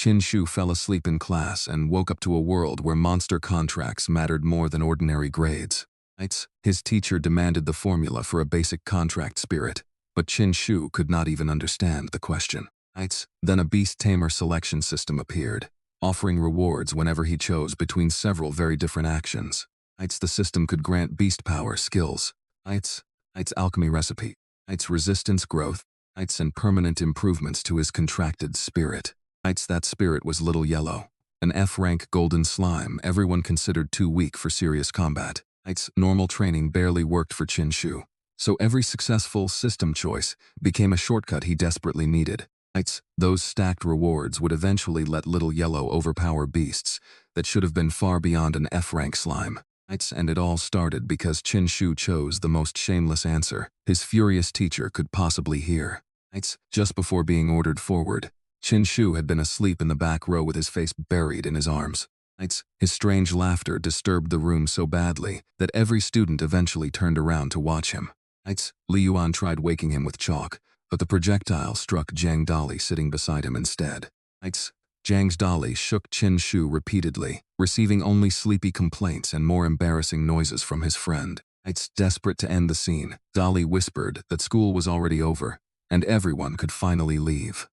Chin Shu fell asleep in class and woke up to a world where monster contracts mattered more than ordinary grades. His teacher demanded the formula for a basic contract spirit, but Chin Shu could not even understand the question. Then a beast-tamer selection system appeared, offering rewards whenever he chose between several very different actions. The system could grant beast power skills, alchemy recipe, resistance growth, and permanent improvements to his contracted spirit. That spirit was Little Yellow, an F-rank golden slime everyone considered too weak for serious combat. Normal training barely worked for Chin Shu, so every successful system choice became a shortcut he desperately needed. Those stacked rewards would eventually let Little Yellow overpower beasts that should have been far beyond an F-rank slime. And it all started because Chin Shu chose the most shameless answer his furious teacher could possibly hear. Just before being ordered forward, Chin Shu had been asleep in the back row with his face buried in his arms. His strange laughter disturbed the room so badly that every student eventually turned around to watch him. Li Yuan tried waking him with chalk, but the projectile struck Zhang Dali sitting beside him instead. Zhang's dolly shook Chin Shu repeatedly, receiving only sleepy complaints and more embarrassing noises from his friend. Desperate to end the scene, Dolly whispered that school was already over, and everyone could finally leave.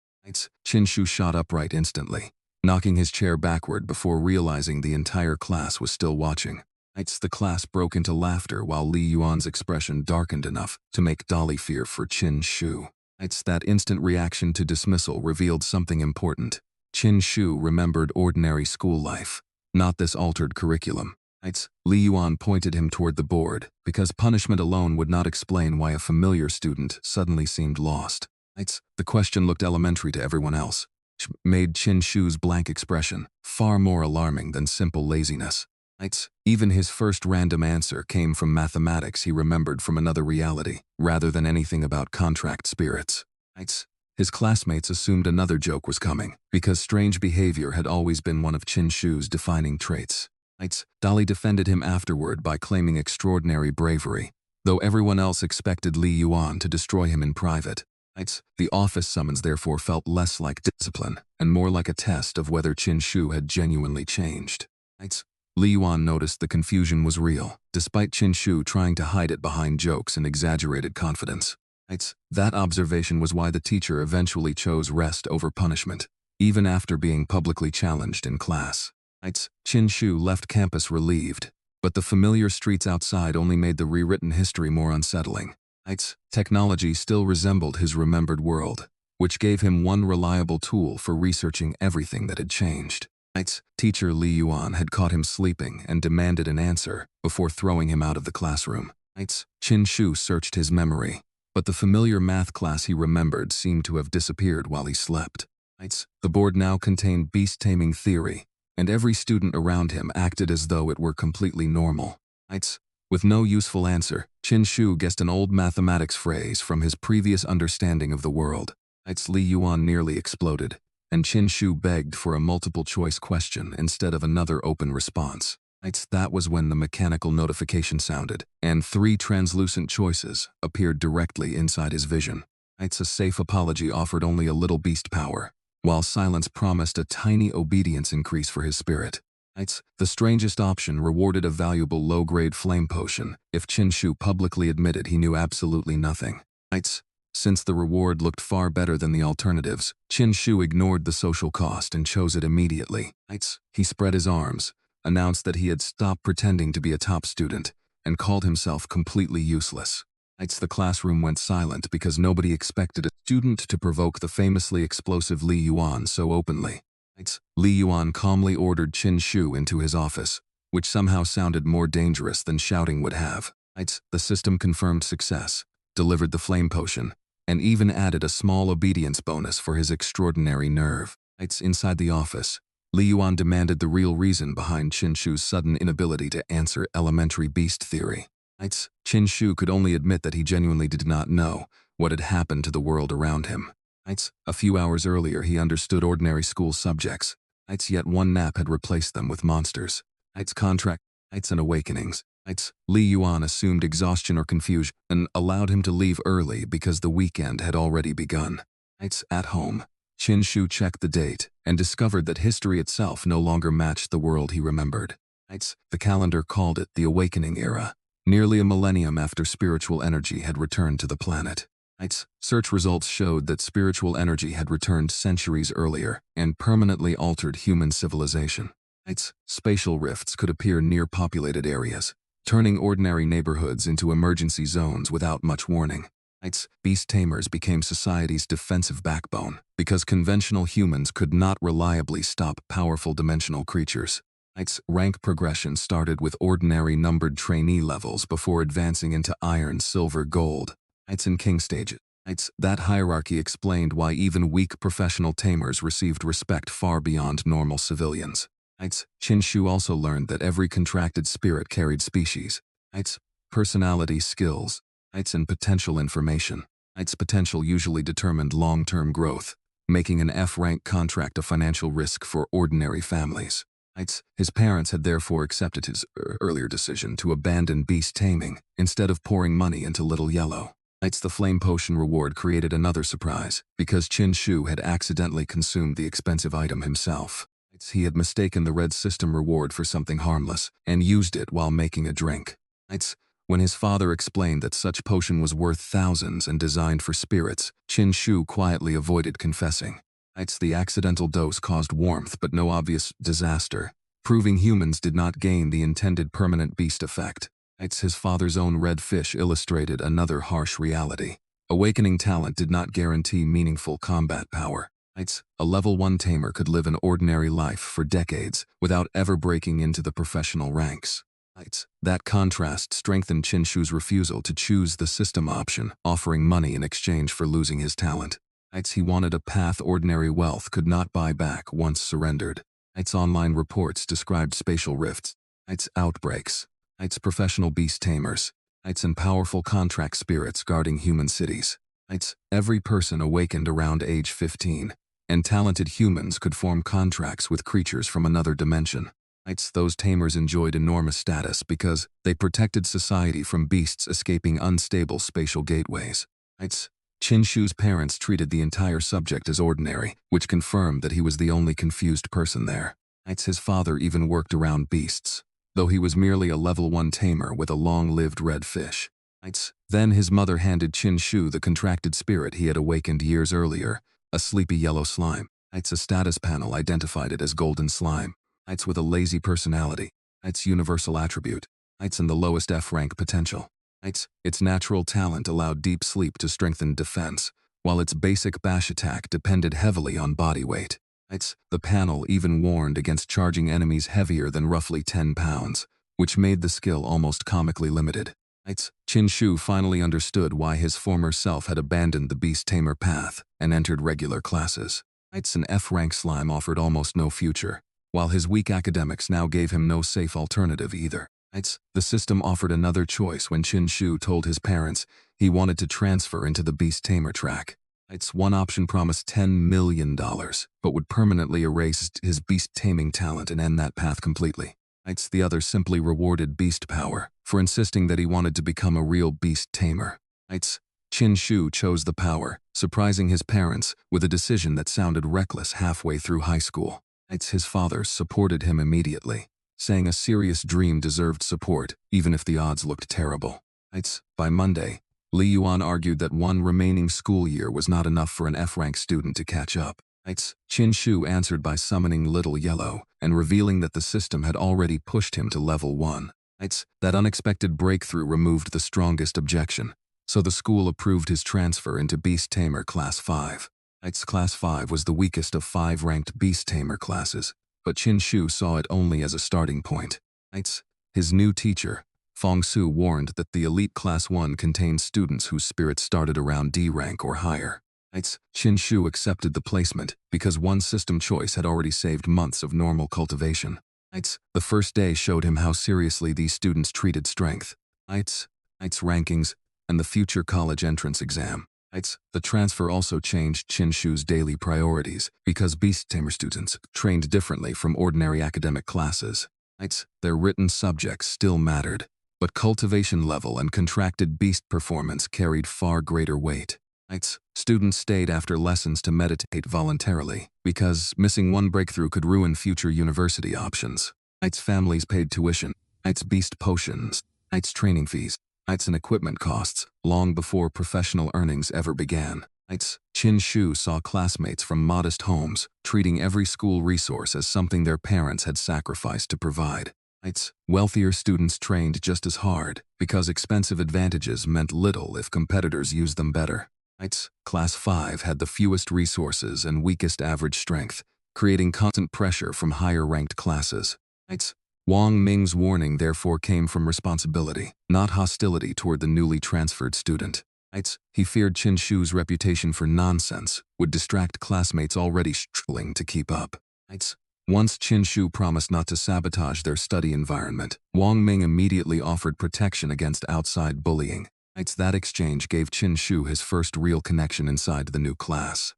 Chin Shu shot upright instantly, knocking his chair backward before realizing the entire class was still watching. The class broke into laughter while Li Yuan's expression darkened enough to make Dolly fear for Chin Shu. That instant reaction to dismissal revealed something important. Chin Shu remembered ordinary school life, not this altered curriculum. Li Yuan pointed him toward the board, because punishment alone would not explain why a familiar student suddenly seemed lost. The question looked elementary to everyone else, which made Chin Shu's blank expression far more alarming than simple laziness. Even his first random answer came from mathematics he remembered from another reality, rather than anything about contract spirits. His classmates assumed another joke was coming, because strange behavior had always been one of Chin Shu's defining traits. Dolly defended him afterward by claiming extraordinary bravery, though everyone else expected Li Yuan to destroy him in private. The office summons therefore felt less like discipline and more like a test of whether Chin Shu had genuinely changed. Li Yuan noticed the confusion was real, despite Chin Shu trying to hide it behind jokes and exaggerated confidence. That observation was why the teacher eventually chose rest over punishment, even after being publicly challenged in class. Chin Shu left campus relieved, but the familiar streets outside only made the rewritten history more unsettling. Technology still resembled his remembered world, which gave him one reliable tool for researching everything that had changed. Teacher Li Yuan had caught him sleeping and demanded an answer before throwing him out of the classroom. Chin Shu searched his memory, but the familiar math class he remembered seemed to have disappeared while he slept. The board now contained beast-taming theory, and every student around him acted as though it were completely normal. With no useful answer, Chin Shu guessed an old mathematics phrase from his previous understanding of the world. Li Yuan nearly exploded, and Chin Shu begged for a multiple-choice question instead of another open response. That was when the mechanical notification sounded, and 3 translucent choices appeared directly inside his vision. A safe apology offered only a little beast power, while silence promised a tiny obedience increase for his spirit. The strangest option rewarded a valuable low-grade flame potion if Chin Shu publicly admitted he knew absolutely nothing. Since the reward looked far better than the alternatives, Chin Shu ignored the social cost and chose it immediately. He spread his arms, announced that he had stopped pretending to be a top student, and called himself completely useless. The classroom went silent because nobody expected a student to provoke the famously explosive Li Yuan so openly. Li Yuan calmly ordered Chin Shu into his office, which somehow sounded more dangerous than shouting would have. The system confirmed success, delivered the flame potion, and even added a small obedience bonus for his extraordinary nerve. Inside the office, Li Yuan demanded the real reason behind Chin Shu's sudden inability to answer elementary beast theory. Chin Shu could only admit that he genuinely did not know what had happened to the world around him. A few hours earlier he understood ordinary school subjects, yet one nap had replaced them with monsters. Contract, and awakenings. Li Yuan assumed exhaustion or confusion and allowed him to leave early because the weekend had already begun. At home, Chin Shu checked the date and discovered that history itself no longer matched the world he remembered. The calendar called it the Awakening Era, nearly a millennium after spiritual energy had returned to the planet. Search results showed that spiritual energy had returned centuries earlier and permanently altered human civilization. Spatial rifts could appear near populated areas, turning ordinary neighborhoods into emergency zones without much warning. Beast tamers became society's defensive backbone because conventional humans could not reliably stop powerful dimensional creatures. Rank progression started with ordinary numbered trainee levels before advancing into iron, silver, gold. And king stages. That hierarchy explained why even weak professional tamers received respect far beyond normal civilians. Chin Shu also learned that every contracted spirit carried species, personality, skills, and potential information. Potential usually determined long-term growth, making an F-rank contract a financial risk for ordinary families. His parents had therefore accepted his earlier decision to abandon beast-taming instead of pouring money into Little Yellow. The flame potion reward created another surprise because Chin Shu had accidentally consumed the expensive item himself. He had mistaken the red system reward for something harmless and used it while making a drink. When his father explained that such potion was worth thousands and designed for spirits, Chin Shu quietly avoided confessing. The accidental dose caused warmth but no obvious disaster, proving humans did not gain the intended permanent beast effect. His father's own red fish illustrated another harsh reality. Awakening talent did not guarantee meaningful combat power. A level 1 tamer could live an ordinary life for decades without ever breaking into the professional ranks. That contrast strengthened Chin Shu's refusal to choose the system option, offering money in exchange for losing his talent. He wanted a path ordinary wealth could not buy back once surrendered. Online reports described spatial rifts, outbreaks, professional beast tamers, and powerful contract spirits guarding human cities. Every person awakened around age 15, and talented humans could form contracts with creatures from another dimension. Those tamers enjoyed enormous status because they protected society from beasts escaping unstable spatial gateways. Chin Shu's parents treated the entire subject as ordinary, which confirmed that he was the only confused person there. His father even worked around beasts, though he was merely a level 1 tamer with a long-lived red fish. Then his mother handed Chin Shu the contracted spirit he had awakened years earlier, a sleepy yellow slime. A status panel identified it as golden slime. With a lazy personality. Universal attribute. And the lowest F-rank potential. Its natural talent allowed deep sleep to strengthen defense, while its basic bash attack depended heavily on body weight. The panel even warned against charging enemies heavier than roughly 10 pounds, which made the skill almost comically limited. Chin Shu finally understood why his former self had abandoned the beast tamer path and entered regular classes. An F-rank slime offered almost no future, while his weak academics now gave him no safe alternative either. The system offered another choice when Chin Shu told his parents he wanted to transfer into the beast tamer track. One option promised $10 million, but would permanently erase his beast taming talent and end that path completely. The other simply rewarded beast power for insisting that he wanted to become a real beast tamer. Chin Shu chose the power, surprising his parents with a decision that sounded reckless halfway through high school. His father supported him immediately, saying a serious dream deserved support even if the odds looked terrible. By Monday, Li Yuan argued that one remaining school year was not enough for an F-rank student to catch up. Chin Shu answered by summoning Little Yellow and revealing that the system had already pushed him to level 1. That unexpected breakthrough removed the strongest objection, so the school approved his transfer into Beast Tamer Class 5. Class 5 was the weakest of 5 ranked Beast Tamer classes, but Chin Shu saw it only as a starting point. His new teacher, Fong Su, warned that the elite Class 1 contained students whose spirits started around D rank or higher. Chin Shu accepted the placement because one system choice had already saved months of normal cultivation. The first day showed him how seriously these students treated strength, rankings, and the future college entrance exam. The transfer also changed Chin Shu's daily priorities because Beast Tamer students trained differently from ordinary academic classes. Their written subjects still mattered, but cultivation level and contracted beast performance carried far greater weight. Students stayed after lessons to meditate voluntarily, because missing one breakthrough could ruin future university options. Families paid tuition, beast potions, training fees, and equipment costs, long before professional earnings ever began. Chin Shu saw classmates from modest homes treating every school resource as something their parents had sacrificed to provide. Wealthier students trained just as hard, because expensive advantages meant little if competitors used them better. Class 5 had the fewest resources and weakest average strength, creating constant pressure from higher-ranked classes. Wang Ming's warning therefore came from responsibility, not hostility toward the newly transferred student. He feared Chin Shu's reputation for nonsense would distract classmates already struggling to keep up. Once Chin Shu promised not to sabotage their study environment, Wang Ming immediately offered protection against outside bullying. That exchange gave Chin Shu his first real connection inside the new class.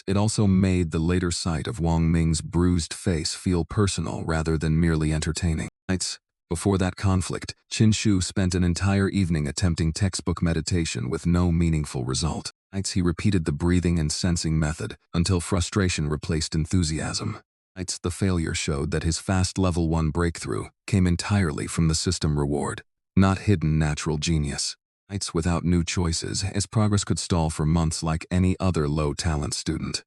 It also made the later sight of Wang Ming's bruised face feel personal rather than merely entertaining. Before that conflict, Chin Shu spent an entire evening attempting textbook meditation with no meaningful result. He repeated the breathing and sensing method until frustration replaced enthusiasm. The failure showed that his fast level 1 breakthrough came entirely from the system reward, not hidden natural genius. Without new choices, his progress could stall for months like any other low-talent student.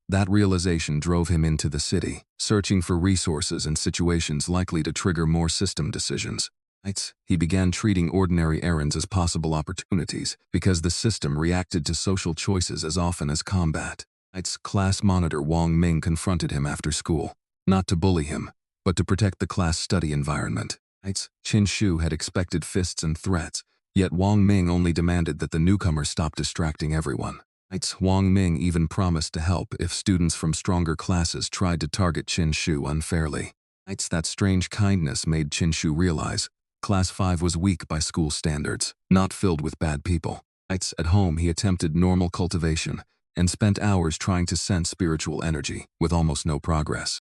That realization drove him into the city, searching for resources and situations likely to trigger more system decisions. He began treating ordinary errands as possible opportunities because the system reacted to social choices as often as combat. Class monitor Wang Ming confronted him after school, not to bully him, but to protect the class study environment. Chin Shu had expected fists and threats, yet Wang Ming only demanded that the newcomer stop distracting everyone. Wang Ming even promised to help if students from stronger classes tried to target Chin Shu unfairly. That strange kindness made Chin Shu realize Class 5 was weak by school standards, not filled with bad people. At home he attempted normal cultivation and spent hours trying to sense spiritual energy, with almost no progress.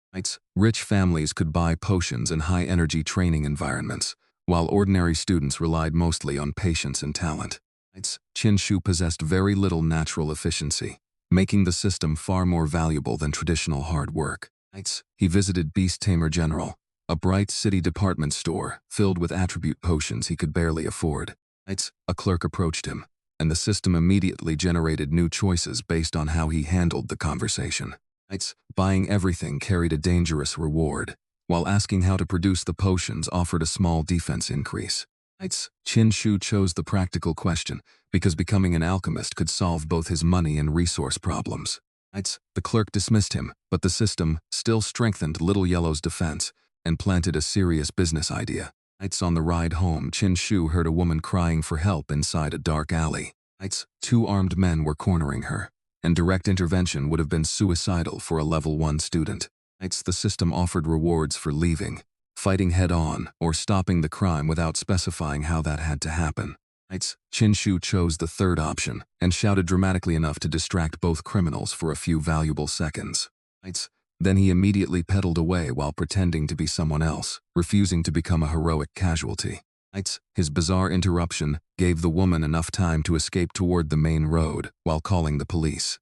Rich families could buy potions and high-energy training environments, while ordinary students relied mostly on patience and talent. Chin Shu possessed very little natural efficiency, making the system far more valuable than traditional hard work. He visited Beast-Tamer General, a bright city department store filled with attribute potions he could barely afford. A clerk approached him, and the system immediately generated new choices based on how he handled the conversation. Buying everything carried a dangerous reward, while asking how to produce the potions offered a small defense increase. Chin Shu chose the practical question because becoming an alchemist could solve both his money and resource problems. The clerk dismissed him, but the system still strengthened Little Yellow's defense and planted a serious business idea. On the ride home, Chin Shu heard a woman crying for help inside a dark alley. 2 armed men were cornering her, and direct intervention would have been suicidal for a level 1 student. The system offered rewards for leaving, fighting head-on, or stopping the crime without specifying how that had to happen. Chin Shu chose the third option and shouted dramatically enough to distract both criminals for a few valuable seconds. Then he immediately pedaled away while pretending to be someone else, refusing to become a heroic casualty. His bizarre interruption gave the woman enough time to escape toward the main road while calling the police.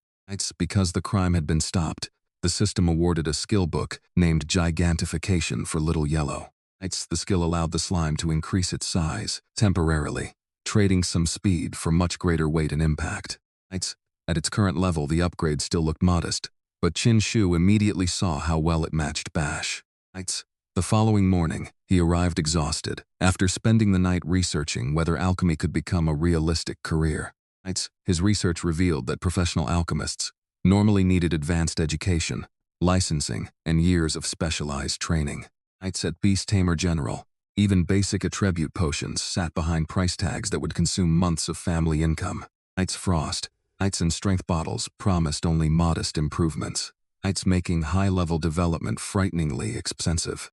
Because the crime had been stopped, the system awarded a skill book named Gigantification for Little Yellow. The skill allowed the slime to increase its size, temporarily, trading some speed for much greater weight and impact. At its current level, the upgrade still looked modest, but Chin Shu immediately saw how well it matched Bash. The following morning, he arrived exhausted, after spending the night researching whether alchemy could become a realistic career. His research revealed that professional alchemists normally needed advanced education, licensing, and years of specialized training. At Beast-Tamer General, even basic attribute potions sat behind price tags that would consume months of family income. Frost, and strength bottles promised only modest improvements, making high-level development frighteningly expensive.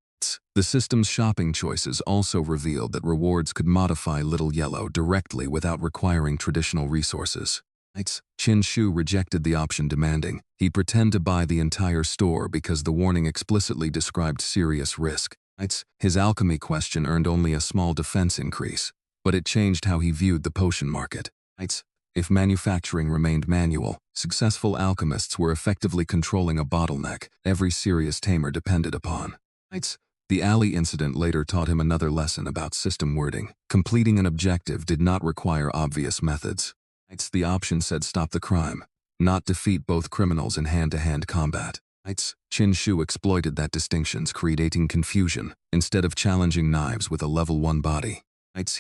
The system's shopping choices also revealed that rewards could modify Little Yellow directly without requiring traditional resources. Chin Shu rejected the option, demanding he pretend to buy the entire store because the warning explicitly described serious risk. His alchemy question earned only a small defense increase, but it changed how he viewed the potion market. If manufacturing remained manual, successful alchemists were effectively controlling a bottleneck every serious tamer depended upon. The alley incident later taught him another lesson about system wording. Completing an objective did not require obvious methods. The option said stop the crime, not defeat both criminals in hand-to-hand combat. Chin Shu exploited that distinctions, creating confusion instead of challenging knives with a level 1 body.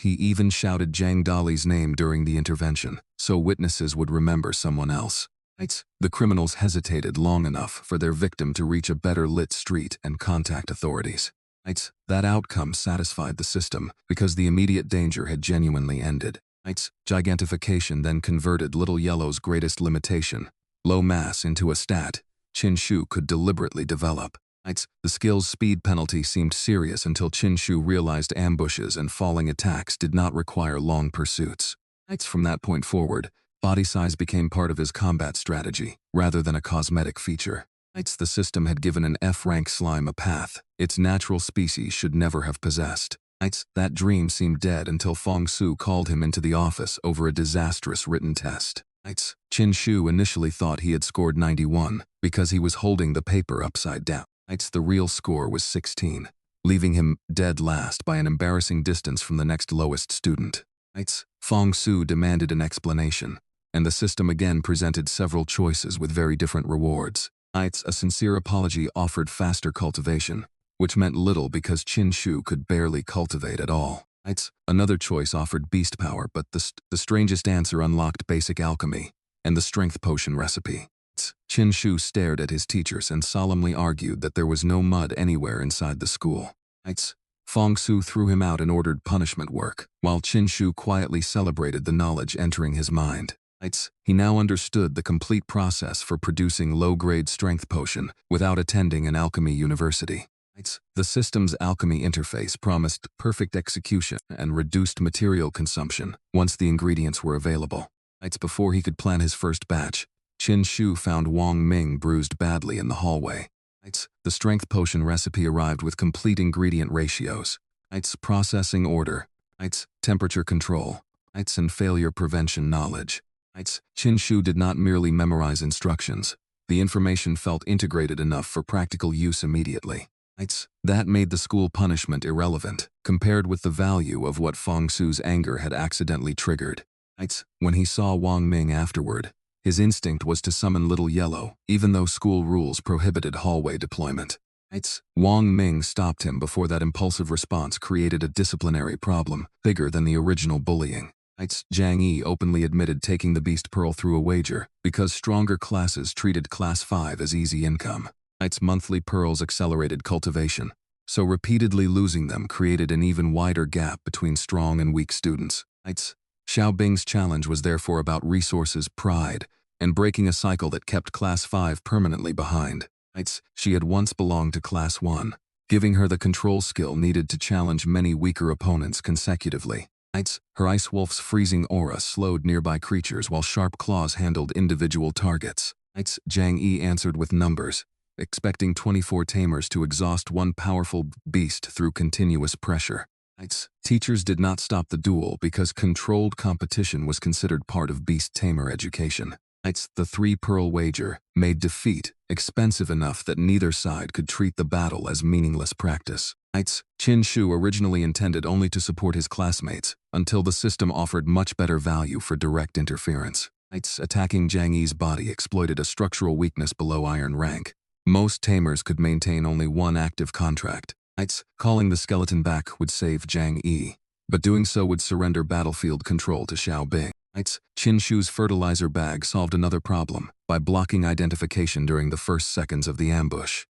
He even shouted Zhang Dali's name during the intervention, so witnesses would remember someone else. The criminals hesitated long enough for their victim to reach a better lit street and contact authorities. That outcome satisfied the system because the immediate danger had genuinely ended. Gigantification then converted Little Yellow's greatest limitation, low mass, into a stat Chin Shu could deliberately develop. The skill's speed penalty seemed serious until Chin Shu realized ambushes and falling attacks did not require long pursuits. From that point forward, body size became part of his combat strategy, rather than a cosmetic feature. The system had given an F-rank slime a path its natural species should never have possessed. That dream seemed dead until Fong Su called him into the office over a disastrous written test. Chin Shu initially thought he had scored 91 because he was holding the paper upside down. The real score was 16, leaving him dead last by an embarrassing distance from the next lowest student. Fong Su demanded an explanation, and the system again presented several choices with very different rewards. A sincere apology offered faster cultivation, which meant little because Chin Shu could barely cultivate at all. Another choice offered beast power, but the strangest answer unlocked basic alchemy and the strength potion recipe. Chin Shu stared at his teachers and solemnly argued that there was no mud anywhere inside the school. Fong Su threw him out and ordered punishment work, while Chin Shu quietly celebrated the knowledge entering his mind. He now understood the complete process for producing low-grade strength potion without attending an alchemy university. The system's alchemy interface promised perfect execution and reduced material consumption once the ingredients were available. Before he could plan his first batch, Chin Shu found Wang Ming bruised badly in the hallway. The strength potion recipe arrived with complete ingredient ratios, processing order, temperature control, and failure prevention knowledge. Chin Shu did not merely memorize instructions. The information felt integrated enough for practical use immediately. That made the school punishment irrelevant, compared with the value of what Fong Su's anger had accidentally triggered. When he saw Wang Ming afterward, his instinct was to summon Little Yellow, even though school rules prohibited hallway deployment. Wang Ming stopped him before that impulsive response created a disciplinary problem bigger than the original bullying. Zhang Yi openly admitted taking the Beast Pearl through a wager because stronger classes treated Class 5 as easy income. Monthly pearls accelerated cultivation, so repeatedly losing them created an even wider gap between strong and weak students. Xiao Bing's challenge was therefore about resources, pride, and breaking a cycle that kept Class 5 permanently behind. She had once belonged to Class 1, giving her the control skill needed to challenge many weaker opponents consecutively. Her Ice Wolf's freezing aura slowed nearby creatures while sharp claws handled individual targets. Zhang Yi answered with numbers, expecting 24 tamers to exhaust one powerful beast through continuous pressure. Teachers did not stop the duel because controlled competition was considered part of beast-tamer education. The 3-pearl wager made defeat expensive enough that neither side could treat the battle as meaningless practice. Chin Shu originally intended only to support his classmates until the system offered much better value for direct interference. Attacking Zhang Yi's body exploited a structural weakness below iron rank. Most tamers could maintain only one active contract. Calling the skeleton back would save Zhang Yi, but doing so would surrender battlefield control to Xiao Bing. Chin Shu's fertilizer bag solved another problem by blocking identification during the first seconds of the ambush.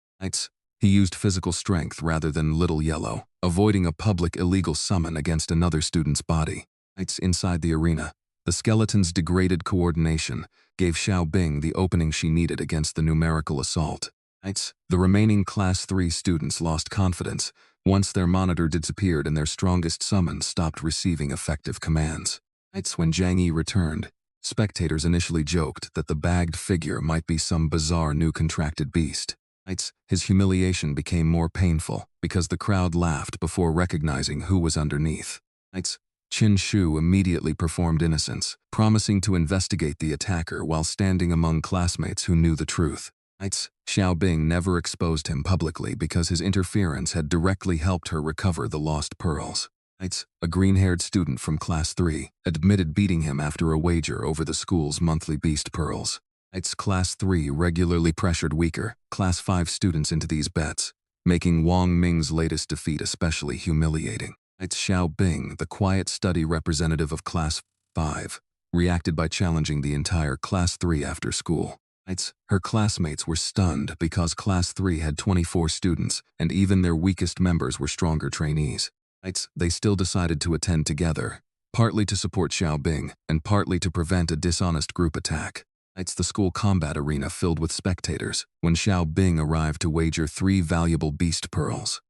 He used physical strength rather than Little Yellow, avoiding a public illegal summon against another student's body. Inside the arena, the skeleton's degraded coordination gave Xiao Bing the opening she needed against the numerical assault. The remaining Class 3 students lost confidence once their monitor disappeared and their strongest summons stopped receiving effective commands. When Zhang Yi returned, spectators initially joked that the bagged figure might be some bizarre new contracted beast. His humiliation became more painful because the crowd laughed before recognizing who was underneath. Chin Shu immediately performed innocence, promising to investigate the attacker while standing among classmates who knew the truth. Xiaobing never exposed him publicly because his interference had directly helped her recover the lost pearls. A green-haired student from Class 3 admitted beating him after a wager over the school's monthly beast pearls. Class 3 regularly pressured weaker, Class 5 students into these bets, making Wang Ming's latest defeat especially humiliating. Xiaobing, the quiet study representative of Class 5, reacted by challenging the entire Class 3 after school. Her classmates were stunned because Class 3 had 24 students, and even their weakest members were stronger trainees. They still decided to attend together, partly to support Xiaobing and partly to prevent a dishonest group attack. The school combat arena filled with spectators when Xiaobing arrived to wager 3 valuable beast pearls.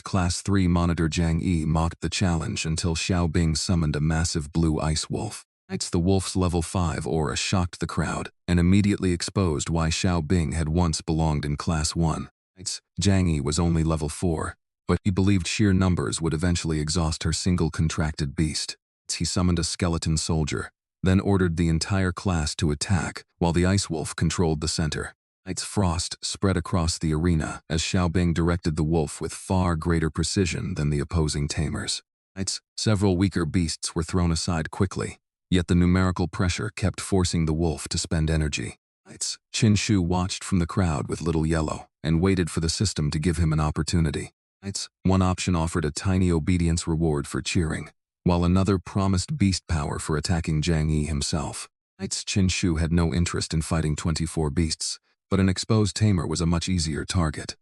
Class 3 monitor Zhang Yi mocked the challenge until Xiaobing summoned a massive blue ice wolf. The wolf's level 5 aura shocked the crowd and immediately exposed why Xiaobing had once belonged in Class 1. Zhang Yi was only level 4, but he believed sheer numbers would eventually exhaust her single contracted beast. He summoned a skeleton soldier, then ordered the entire class to attack while the ice wolf controlled the center. Frost spread across the arena as Xiaobing directed the wolf with far greater precision than the opposing tamers. Several weaker beasts were thrown aside quickly, yet the numerical pressure kept forcing the wolf to spend energy. Chin Shu watched from the crowd with Little Yellow and waited for the system to give him an opportunity. One option offered a tiny obedience reward for cheering, while another promised beast power for attacking Zhang Yi himself. Chin Shu had no interest in fighting 24 beasts, but an exposed Tamer was a much easier target.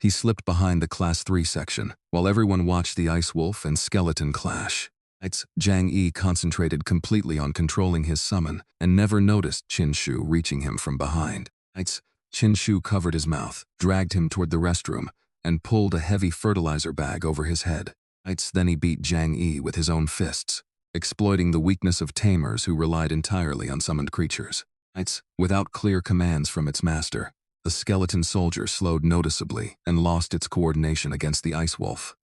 He slipped behind the Class 3 section, while everyone watched the ice wolf and skeleton clash. Zhang Yi concentrated completely on controlling his summon and never noticed Chin Shu reaching him from behind. Chin Shu covered his mouth, dragged him toward the restroom, and pulled a heavy fertilizer bag over his head. Then he beat Zhang Yi with his own fists, exploiting the weakness of tamers who relied entirely on summoned creatures. Without clear commands from its master, the skeleton soldier slowed noticeably and lost its coordination against the ice wolf.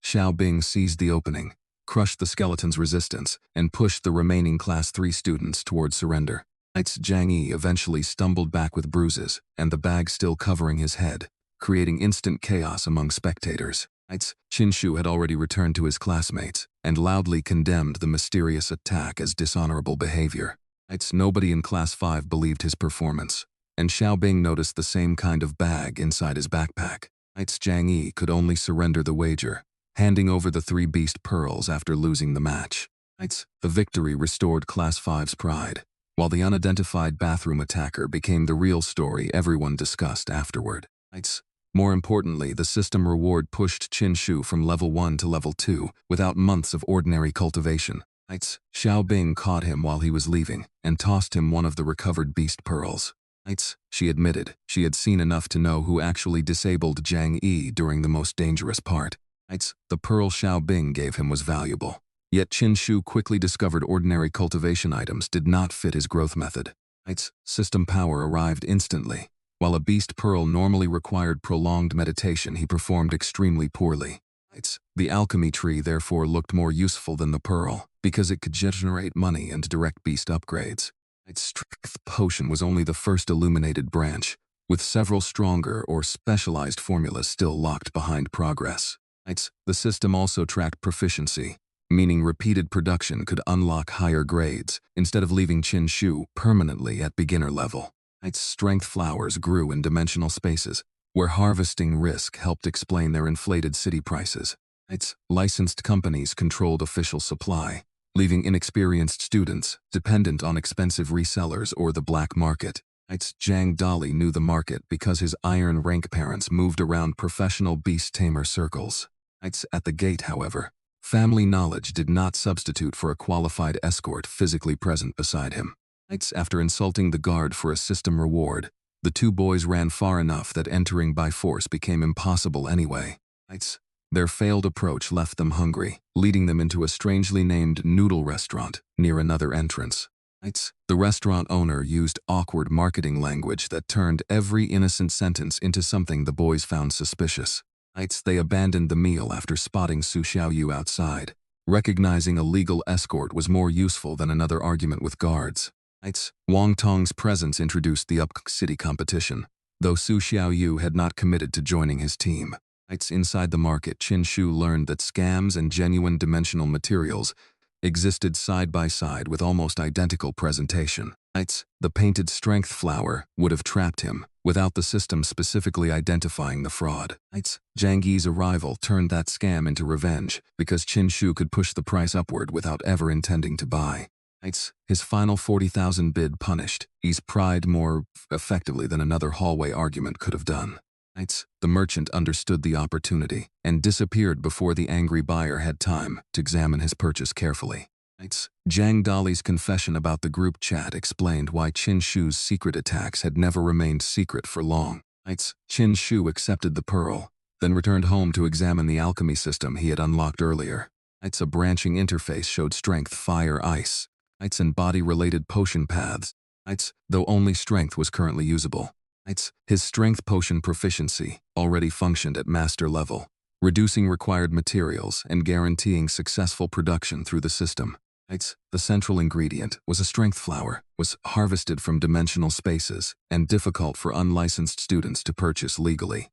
Xiaobing seized the opening, crushed the skeleton's resistance, and pushed the remaining Class 3 students toward surrender. Zhang Yi eventually stumbled back with bruises and the bag still covering his head, creating instant chaos among spectators. Chin Shu had already returned to his classmates and loudly condemned the mysterious attack as dishonorable behavior. Nobody in Class 5 believed his performance, and Xiaobing noticed the same kind of bag inside his backpack. Zhang Yi could only surrender the wager, handing over the 3 beast pearls after losing the match. The victory restored Class 5's pride, while the unidentified bathroom attacker became the real story everyone discussed afterward. More importantly, the system reward pushed Chin Shu from level 1 to level 2 without months of ordinary cultivation. Xiaobing caught him while he was leaving and tossed him one of the recovered beast pearls. She admitted she had seen enough to know who actually disabled Zhang Yi during the most dangerous part. The pearl Xiaobing gave him was valuable, yet Chin Shu quickly discovered ordinary cultivation items did not fit his growth method. System power arrived instantly. While a beast pearl normally required prolonged meditation, he performed extremely poorly. The alchemy tree therefore looked more useful than the pearl, because it could generate money and direct beast upgrades. Strength potion was only the first illuminated branch, with several stronger or specialized formulas still locked behind progress. The system also tracked proficiency, meaning repeated production could unlock higher grades, instead of leaving Chin Shu permanently at beginner level. Strength flowers grew in dimensional spaces, where harvesting risk helped explain their inflated city prices. Licensed companies controlled official supply, leaving inexperienced students dependent on expensive resellers or the black market. Zhang Dali knew the market because his iron rank parents moved around professional beast-tamer circles. At the gate, however, family knowledge did not substitute for a qualified escort physically present beside him. After insulting the guard for a system reward, the 2 boys ran far enough that entering by force became impossible anyway. Their failed approach left them hungry, leading them into a strangely named noodle restaurant near another entrance. The restaurant owner used awkward marketing language that turned every innocent sentence into something the boys found suspicious. They abandoned the meal after spotting Su Xiaoyu outside, Recognizing a legal escort was more useful than another argument with guards. Wang Tong's presence introduced the up-city competition, though Su Xiaoyu had not committed to joining his team. Inside the market, Chin Shu learned that scams and genuine dimensional materials existed side by side with almost identical presentation. The painted strength flower would have trapped him, without the system specifically identifying the fraud. Zhang Yi's arrival turned that scam into revenge, because Chin Shu could push the price upward without ever intending to buy. His final 40,000 bid punished Yi's pride more effectively than another hallway argument could have done. The merchant understood the opportunity and disappeared before the angry buyer had time to examine his purchase carefully. Zhang Dali's confession about the group chat explained why Chin Shu's secret attacks had never remained secret for long. Chin Shu accepted the pearl, then returned home to examine the alchemy system he had unlocked earlier. A branching interface showed strength, fire, ice, and body-related potion paths, though only strength was currently usable. His strength potion proficiency already functioned at master level, reducing required materials and guaranteeing successful production through the system. The central ingredient was a strength flower, was harvested from dimensional spaces and difficult for unlicensed students to purchase legally.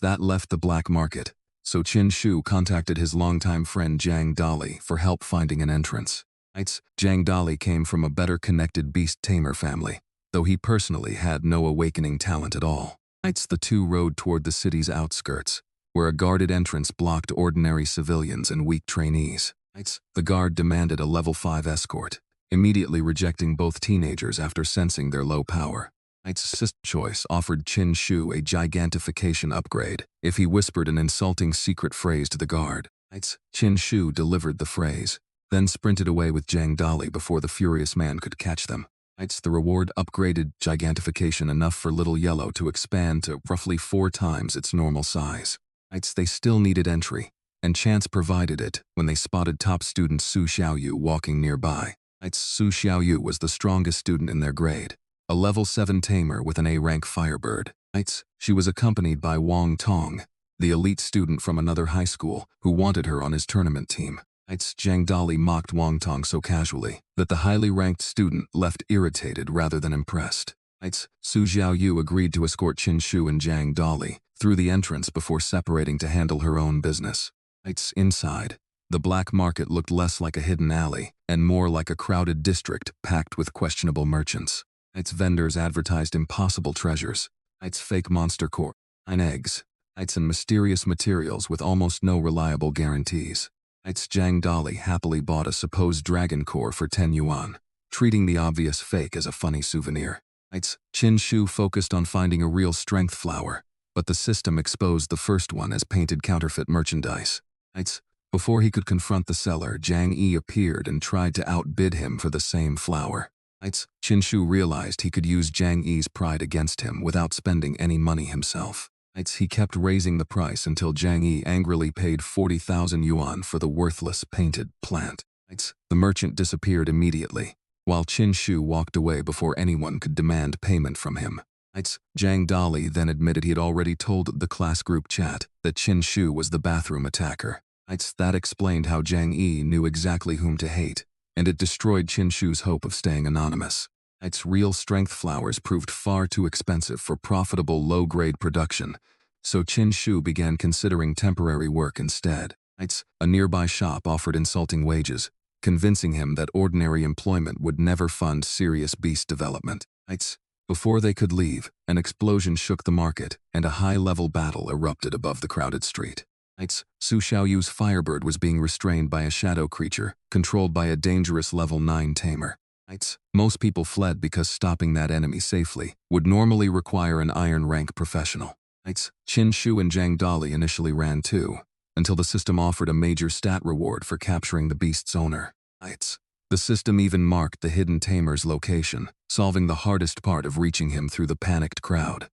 That left the black market, so Chin Shu contacted his longtime friend Zhang Dali for help finding an entrance. Zhang Dali came from a better-connected beast-tamer family, though he personally had no awakening talent at all. The two rode toward the city's outskirts, where a guarded entrance blocked ordinary civilians and weak trainees. The guard demanded a level 5 escort, immediately rejecting both teenagers after sensing their low power. System choice offered Chin Shu a gigantification upgrade if he whispered an insulting secret phrase to the guard. Chin Shu delivered the phrase, then sprinted away with Zhang Dali before the furious man could catch them. The reward upgraded gigantification enough for Little Yellow to expand to roughly 4 times its normal size. They still needed entry, and chance provided it when they spotted top student Su Xiaoyu walking nearby. Su Xiaoyu was the strongest student in their grade, a level 7 tamer with an A-rank firebird. She was accompanied by Wang Tong, the elite student from another high school who wanted her on his tournament team. Zhang Dali mocked Wang Tong so casually that the highly ranked student left irritated rather than impressed. Su Xiaoyu agreed to escort Chin Shu and Zhang Dali through the entrance before separating to handle her own business. Inside, the black market looked less like a hidden alley and more like a crowded district packed with questionable merchants. Vendors advertised impossible treasures, fake monster core, eggs, and mysterious materials with almost no reliable guarantees. Zhang Dali happily bought a supposed dragon core for 10 yuan, treating the obvious fake as a funny souvenir. Chin Shu focused on finding a real strength flower, but the system exposed the first one as painted counterfeit merchandise. Before he could confront the seller, Zhang Yi appeared and tried to outbid him for the same flower. Chin Shu realized he could use Zhang Yi's pride against him without spending any money himself. He kept raising the price until Zhang Yi angrily paid 40,000 yuan for the worthless painted plant. The merchant disappeared immediately, while Chin Shu walked away before anyone could demand payment from him. Zhang Dali then admitted he had already told the class group chat that Chin Shu was the bathroom attacker. That explained how Zhang Yi knew exactly whom to hate, and it destroyed Chin Shu's hope of staying anonymous. Real strength flowers proved far too expensive for profitable low-grade production, so Chin Shu began considering temporary work instead. A nearby shop offered insulting wages, convincing him that ordinary employment would never fund serious beast development. Before they could leave, an explosion shook the market, and a high-level battle erupted above the crowded street. Su Xiaoyu's firebird was being restrained by a shadow creature, controlled by a dangerous level 9 tamer. Most people fled because stopping that enemy safely would normally require an iron rank professional. Chin Shu and Zhang Dali initially ran too, until the system offered a major stat reward for capturing the beast's owner. The system even marked the hidden tamer's location, solving the hardest part of reaching him through the panicked crowd.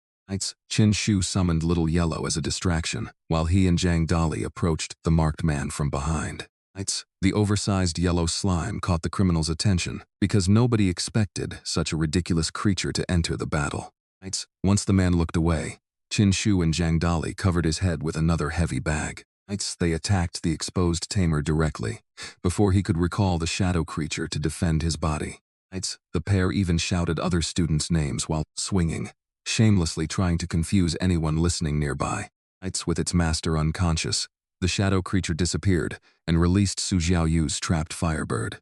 Chin Shu summoned Little Yellow as a distraction, while he and Zhang Dali approached the marked man from behind. The oversized yellow slime caught the criminal's attention because nobody expected such a ridiculous creature to enter the battle. Once the man looked away, Chin Shu and Zhang Dali covered his head with another heavy bag. They attacked the exposed Tamer directly, before he could recall the shadow creature to defend his body. The pair even shouted other students' names while swinging, shamelessly trying to confuse anyone listening nearby. With its master unconscious, the shadow creature disappeared and released Su Xiaoyu's trapped firebird.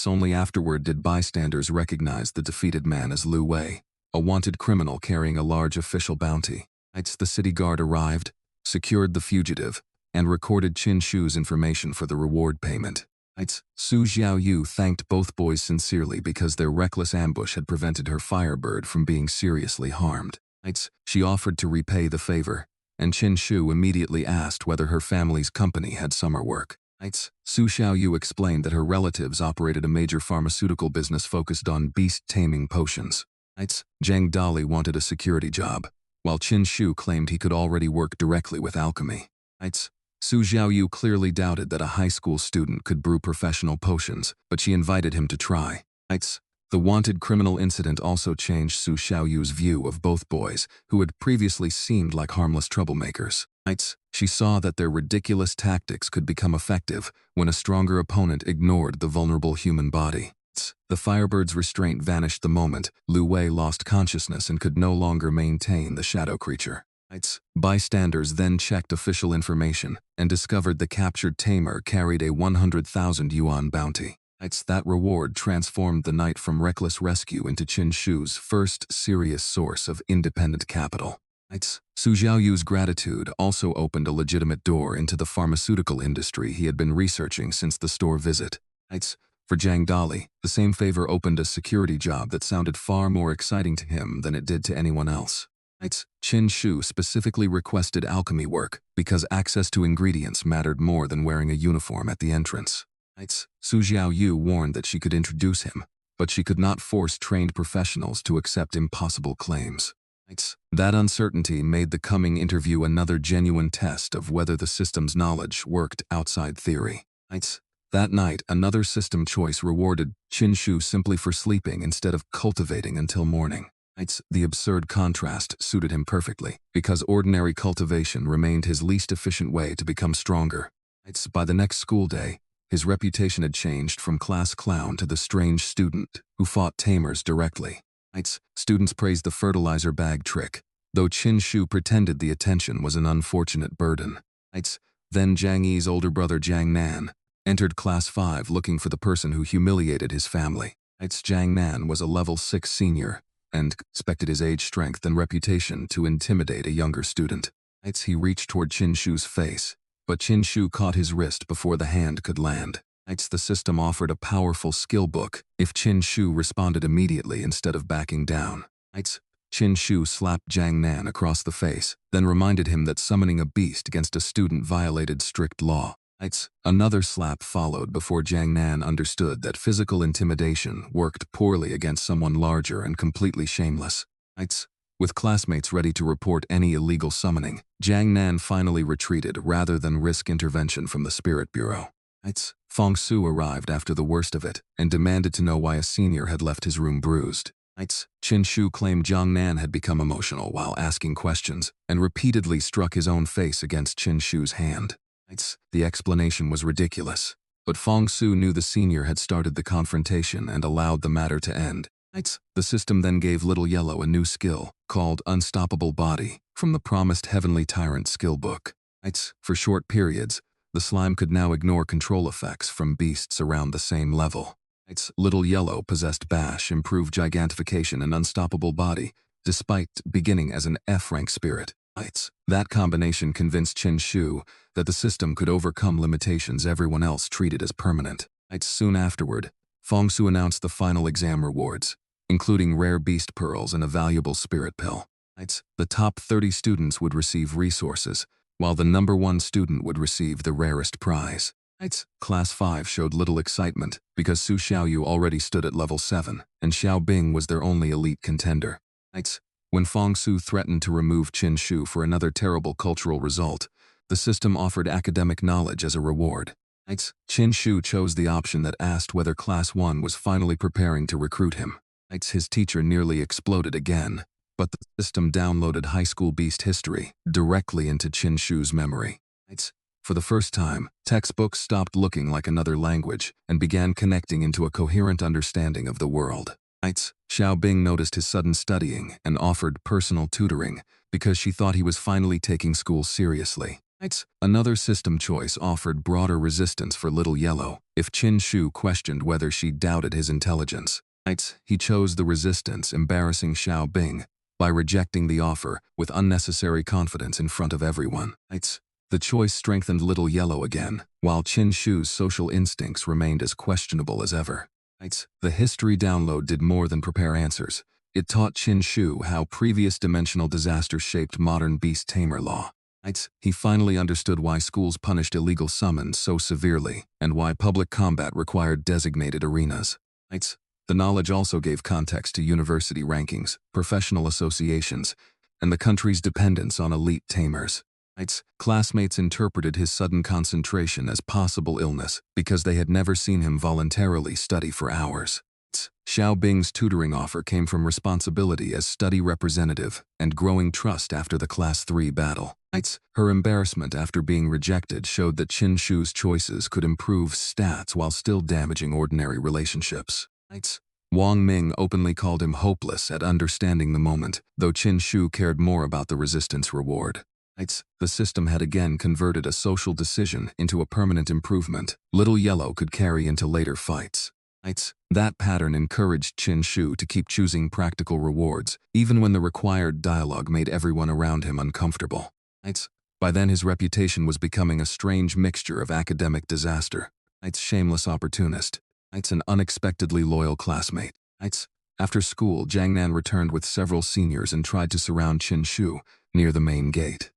Only afterward did bystanders recognize the defeated man as Lu Wei, a wanted criminal carrying a large official bounty. The city guard arrived, secured the fugitive, and recorded Chin Shu's information for the reward payment. Su Xiaoyu thanked both boys sincerely because their reckless ambush had prevented her firebird from being seriously harmed. She offered to repay the favor, and Chin Shu immediately asked whether her family's company had summer work. Su Xiaoyu explained that her relatives operated a major pharmaceutical business focused on beast-taming potions. Zhang Dali wanted a security job, while Chin Shu claimed he could already work directly with alchemy. Su Xiaoyu clearly doubted that a high school student could brew professional potions, but she invited him to try. The wanted criminal incident also changed Su Xiaoyu's view of both boys, who had previously seemed like harmless troublemakers. She saw that their ridiculous tactics could become effective when a stronger opponent ignored the vulnerable human body. The firebird's restraint vanished the moment Lu Wei lost consciousness and could no longer maintain the shadow creature. Bystanders then checked official information and discovered the captured Tamer carried a 100,000 yuan bounty. That reward transformed the night from reckless rescue into Chin Shu's first serious source of independent capital. Su Xiaoyu's gratitude also opened a legitimate door into the pharmaceutical industry he had been researching since the store visit. For Zhang Dali, the same favor opened a security job that sounded far more exciting to him than it did to anyone else. Chin Shu specifically requested alchemy work because access to ingredients mattered more than wearing a uniform at the entrance. Su Xiaoyu warned that she could introduce him, but she could not force trained professionals to accept impossible claims. That uncertainty made the coming interview another genuine test of whether the system's knowledge worked outside theory. That night, another system choice rewarded Chin Shu simply for sleeping instead of cultivating until morning. The absurd contrast suited him perfectly, because ordinary cultivation remained his least efficient way to become stronger. By the next school day, his reputation had changed from class clown to the strange student who fought Tamers directly. Students praised the fertilizer bag trick, though Chin Shu pretended the attention was an unfortunate burden. Then Zhang Yi's older brother Zhang Nan entered Class 5 looking for the person who humiliated his family. Zhang Nan was a level 6 senior and expected his age, strength, and reputation to intimidate a younger student. He reached toward Chin Shu's face, but Chin Shu caught his wrist before the hand could land. The system offered a powerful skill book if Chin Shu responded immediately instead of backing down. Chin Shu slapped Zhang Nan across the face, then reminded him that summoning a beast against a student violated strict law. Another slap followed before Zhang Nan understood that physical intimidation worked poorly against someone larger and completely shameless. With classmates ready to report any illegal summoning, Zhang Nan finally retreated rather than risk intervention from the Spirit Bureau. Fong Su arrived after the worst of it and demanded to know why a senior had left his room bruised. Chin Shu claimed Zhang Nan had become emotional while asking questions and repeatedly struck his own face against Chin Shu's hand. The explanation was ridiculous, but Fong Su knew the senior had started the confrontation and allowed the matter to end. The system then gave Little Yellow a new skill, called Unstoppable Body, from the promised Heavenly Tyrant skill book. For short periods, the slime could now ignore control effects from beasts around the same level. Little Yellow possessed Bash, improved gigantification, and Unstoppable Body, despite beginning as an F-rank spirit. That combination convinced Chin Shu that the system could overcome limitations everyone else treated as permanent. Soon afterward, Fong Su announced the final exam rewards, including rare beast pearls and a valuable spirit pill. The top 30 students would receive resources, while the number 1 student would receive the rarest prize. Class 5 showed little excitement because Su Xiaoyu already stood at level 7, and Xiao Bing was their only elite contender. When Fong Su threatened to remove Chin Shu for another terrible cultural result, the system offered academic knowledge as a reward. Chin Shu chose the option that asked whether Class 1 was finally preparing to recruit him. His teacher nearly exploded again, but the system downloaded high school beast history directly into Chin Shu's memory. For the first time, textbooks stopped looking like another language and began connecting into a coherent understanding of the world. Xiao Bing noticed his sudden studying and offered personal tutoring because she thought he was finally taking school seriously. Another system choice offered broader resistance for Little Yellow if Chin Shu questioned whether she doubted his intelligence. He chose the resistance, embarrassing Xiao Bing by rejecting the offer with unnecessary confidence in front of everyone. The choice strengthened Little Yellow again, while Chin Shu's social instincts remained as questionable as ever. The history download did more than prepare answers. It taught Chin Shu how previous dimensional disasters shaped modern beast-tamer law. He finally understood why schools punished illegal summons so severely and why public combat required designated arenas. The knowledge also gave context to university rankings, professional associations, and the country's dependence on elite tamers. Classmates interpreted his sudden concentration as possible illness because they had never seen him voluntarily study for hours. Xiao Bing's tutoring offer came from responsibility as study representative and growing trust after the Class 3 battle. Her embarrassment after being rejected showed that Chin Shu's choices could improve stats while still damaging ordinary relationships. Wang Ming openly called him hopeless at understanding the moment, though Chin Shu cared more about the resistance reward. The system had again converted a social decision into a permanent improvement Little Yellow could carry into later fights. That pattern encouraged Chin Shu to keep choosing practical rewards, even when the required dialogue made everyone around him uncomfortable. By then his reputation was becoming a strange mixture of academic disaster, shameless opportunist, an unexpectedly loyal classmate. After school, Jiang Nan returned with several seniors and tried to surround Chin Shu near the main gate.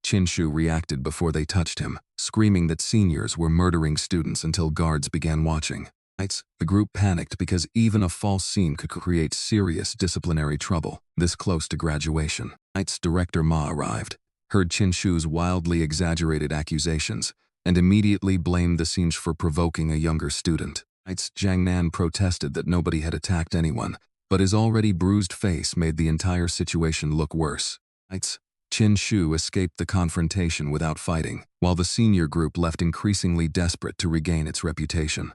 Chin Shu reacted before they touched him, screaming that seniors were murdering students until guards began watching. The group panicked because even a false scene could create serious disciplinary trouble this close to graduation. Director Ma arrived, heard Chin Shu's wildly exaggerated accusations, and immediately blamed the scene for provoking a younger student. Jiang Nan protested that nobody had attacked anyone, but his already bruised face made the entire situation look worse. Chin Shu escaped the confrontation without fighting, while the senior group left increasingly desperate to regain its reputation.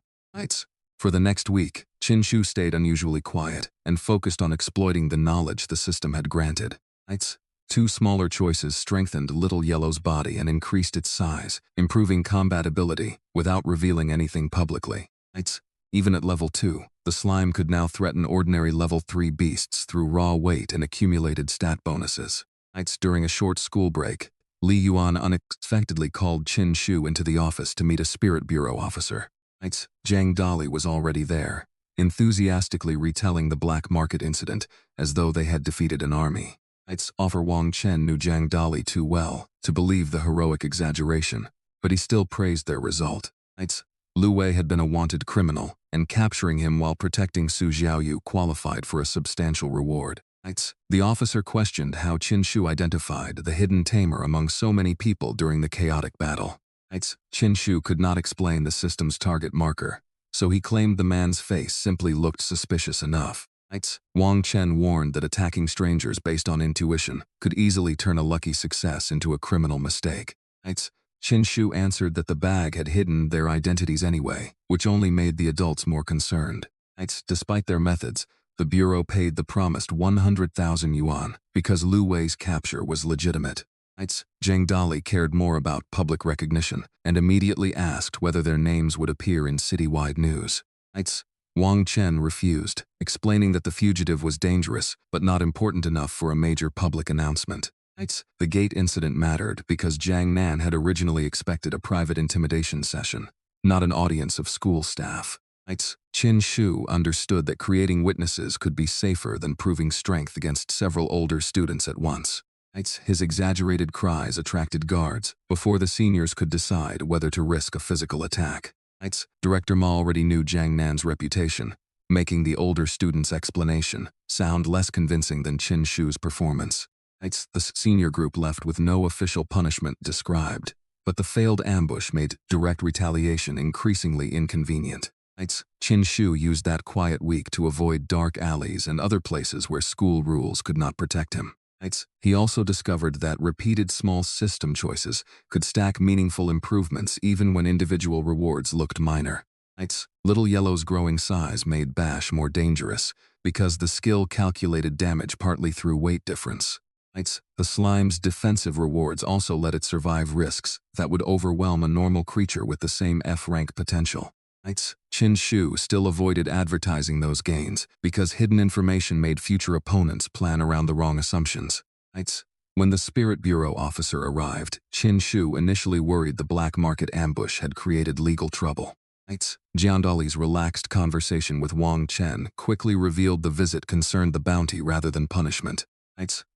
For the next week, Chin Shu stayed unusually quiet and focused on exploiting the knowledge the system had granted. Two smaller choices strengthened Little Yellow's body and increased its size, improving combat ability without revealing anything publicly. Even at level 2, the slime could now threaten ordinary level 3 beasts through raw weight and accumulated stat bonuses. During a short school break, Li Yuan unexpectedly called Chin Shu into the office to meet a Spirit Bureau officer. Zhang Dali was already there, enthusiastically retelling the black market incident as though they had defeated an army. Officer Wang Chen knew Zhang Dali too well to believe the heroic exaggeration, but he still praised their result. Lu Wei had been a wanted criminal, and capturing him while protecting Su Xiaoyu qualified for a substantial reward. The officer questioned how Chin Shu identified the hidden tamer among so many people during the chaotic battle. Chin Shu could not explain the system's target marker, so he claimed the man's face simply looked suspicious enough. Wang Chen warned that attacking strangers based on intuition could easily turn a lucky success into a criminal mistake. Chin Shu answered that the bag had hidden their identities anyway, which only made the adults more concerned. Despite their methods, the Bureau paid the promised 100,000 yuan because Lu Wei's capture was legitimate. Zhang Dali cared more about public recognition and immediately asked whether their names would appear in citywide news. Wang Chen refused, explaining that the fugitive was dangerous but not important enough for a major public announcement. The gate incident mattered because Jiang Nan had originally expected a private intimidation session, not an audience of school staff. Chin Shu understood that creating witnesses could be safer than proving strength against several older students at once. His exaggerated cries attracted guards before the seniors could decide whether to risk a physical attack. Director Ma already knew Jiang Nan's reputation, making the older student's explanation sound less convincing than Chin Shu's performance. The senior group left with no official punishment described, but the failed ambush made direct retaliation increasingly inconvenient. Chin Shu used that quiet week to avoid dark alleys and other places where school rules could not protect him. He also discovered that repeated small system choices could stack meaningful improvements even when individual rewards looked minor. Little Yellow's growing size made Bash more dangerous because the skill calculated damage partly through weight difference. The slime's defensive rewards also let it survive risks that would overwhelm a normal creature with the same F-rank potential. Chin Shu still avoided advertising those gains because hidden information made future opponents plan around the wrong assumptions. When the Spirit Bureau officer arrived, Chin Shu initially worried the black market ambush had created legal trouble. Jiandali's relaxed conversation with Wang Chen quickly revealed the visit concerned the bounty rather than punishment.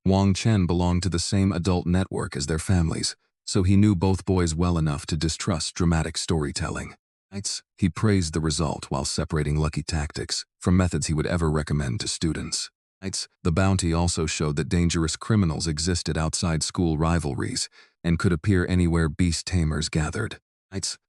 Wang Chen belonged to the same adult network as their families, so he knew both boys well enough to distrust dramatic storytelling. He praised the result while separating lucky tactics from methods he would ever recommend to students. The bounty also showed that dangerous criminals existed outside school rivalries and could appear anywhere beast-tamers gathered.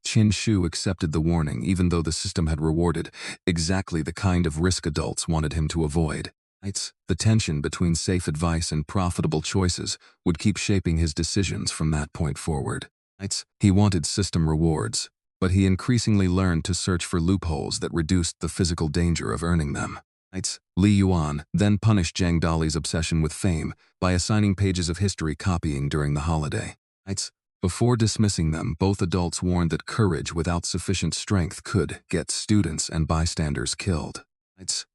Chin Shu accepted the warning even though the system had rewarded exactly the kind of risk adults wanted him to avoid. The tension between safe advice and profitable choices would keep shaping his decisions from that point forward. He wanted system rewards, but he increasingly learned to search for loopholes that reduced the physical danger of earning them. Li Yuan then punished Jiang Dali's obsession with fame by assigning pages of history copying during the holiday. Before dismissing them, both adults warned that courage without sufficient strength could get students and bystanders killed.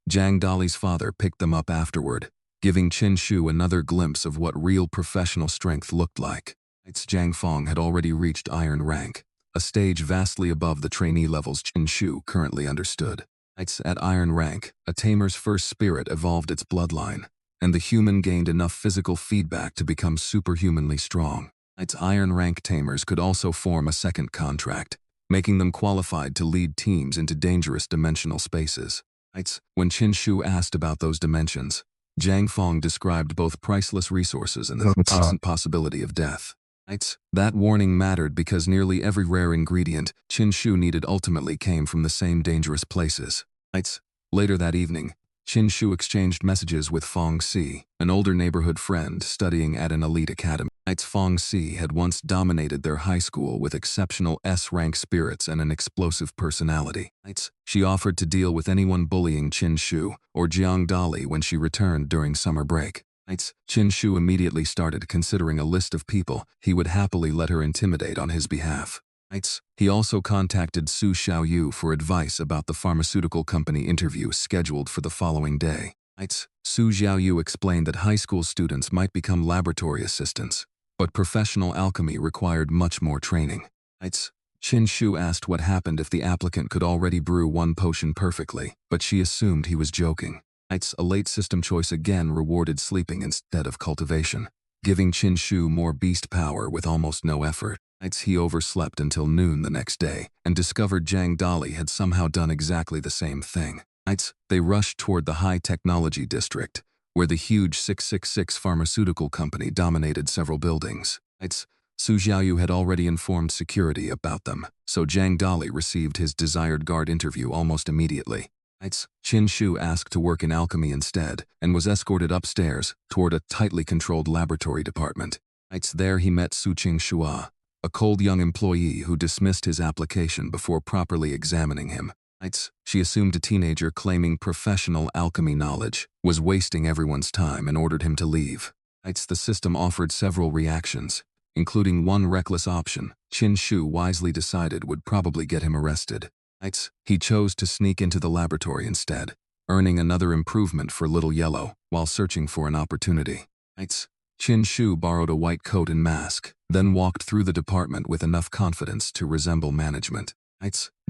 Jiang Dali's father picked them up afterward, giving Chin Shu another glimpse of what real professional strength looked like. Jiang Fong had already reached iron rank, a stage vastly above the trainee levels Chin Shu currently understood. At iron rank, a Tamer's first spirit evolved its bloodline, and the human gained enough physical feedback to become superhumanly strong. Iron rank Tamers could also form a second contract, making them qualified to lead teams into dangerous dimensional spaces. When Chin Shu asked about those dimensions, Jiang Fong described both priceless resources and the constant possibility of death. That warning mattered because nearly every rare ingredient Chin Shu needed ultimately came from the same dangerous places. Later that evening, Chin Shu exchanged messages with Fong Si, an older neighborhood friend studying at an elite academy. Fong Si had once dominated their high school with exceptional S-rank spirits and an explosive personality. She offered to deal with anyone bullying Chin Shu or Jiang Dali when she returned during summer break. Chin Shu immediately started considering a list of people he would happily let her intimidate on his behalf. He also contacted Su Xiaoyu for advice about the pharmaceutical company interview scheduled for the following day. Su Xiaoyu explained that high school students might become laboratory assistants, but professional alchemy required much more training. Chin Shu asked what happened if the applicant could already brew one potion perfectly, but she assumed he was joking. A late system choice again rewarded sleeping instead of cultivation, giving Chin Shu more beast power with almost no effort. He overslept until noon the next day and discovered Jiang Dali had somehow done exactly the same thing. They rushed toward the high technology district, where the huge 666 pharmaceutical company dominated several buildings. Su Xiaoyu had already informed security about them, so Jiang Dali received his desired guard interview almost immediately. Chin Shu asked to work in alchemy instead and was escorted upstairs toward a tightly controlled laboratory department. There he met Su Qing Shua, a cold young employee who dismissed his application before properly examining him. She assumed a teenager claiming professional alchemy knowledge was wasting everyone's time and ordered him to leave. The system offered several reactions, including one reckless option Chin Shu wisely decided would probably get him arrested. He chose to sneak into the laboratory instead, earning another improvement for Little Yellow while searching for an opportunity. Chin Shu borrowed a white coat and mask, then walked through the department with enough confidence to resemble management.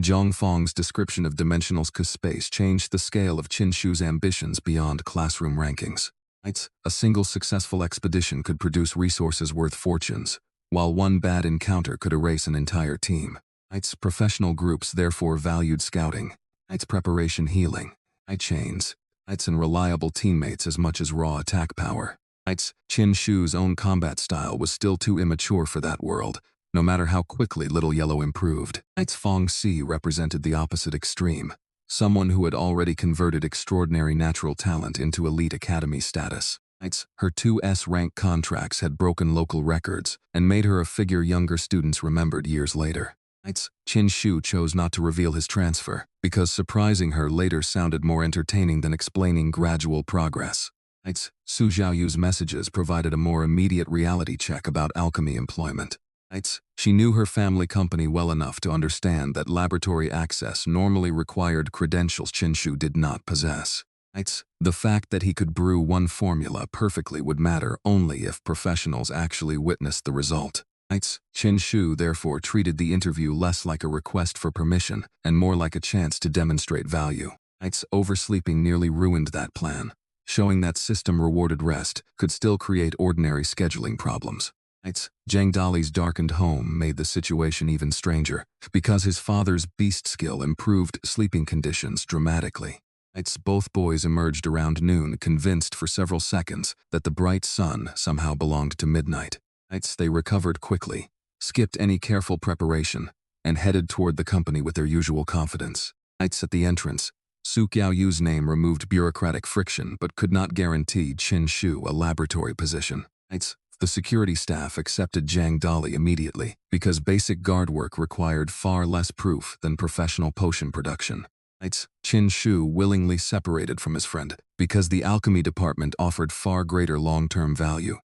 Jiang Fong's description of dimensional space changed the scale of Chin Shu's ambitions beyond classroom rankings. A single successful expedition could produce resources worth fortunes, while one bad encounter could erase an entire team. Professional groups therefore valued scouting, preparation healing, chains, and reliable teammates as much as raw attack power. Chin Shu's own combat style was still too immature for that world, no matter how quickly Little Yellow improved. Fong Si represented the opposite extreme, someone who had already converted extraordinary natural talent into elite academy status. Her two S-rank contracts had broken local records and made her a figure younger students remembered years later. Chin Shu chose not to reveal his transfer because surprising her later sounded more entertaining than explaining gradual progress. Su Xiaoyu's messages provided a more immediate reality check about alchemy employment. She knew her family company well enough to understand that laboratory access normally required credentials Chin Shu did not possess. The fact that he could brew one formula perfectly would matter only if professionals actually witnessed the result. Chin Shu therefore treated the interview less like a request for permission and more like a chance to demonstrate value. Oversleeping nearly ruined that plan, showing that system rewarded rest could still create ordinary scheduling problems. Zhang Dali's darkened home made the situation even stranger because his father's beast skill improved sleeping conditions dramatically. Both boys emerged around noon, convinced for several seconds that the bright sun somehow belonged to midnight. They recovered quickly, skipped any careful preparation, and headed toward the company with their usual confidence. At the entrance, Su Xiaoyu's name removed bureaucratic friction but could not guarantee Chin Shu a laboratory position. The security staff accepted Zhang Dali immediately because basic guard work required far less proof than professional potion production. Chin Shu willingly separated from his friend because the alchemy department offered far greater long-term value.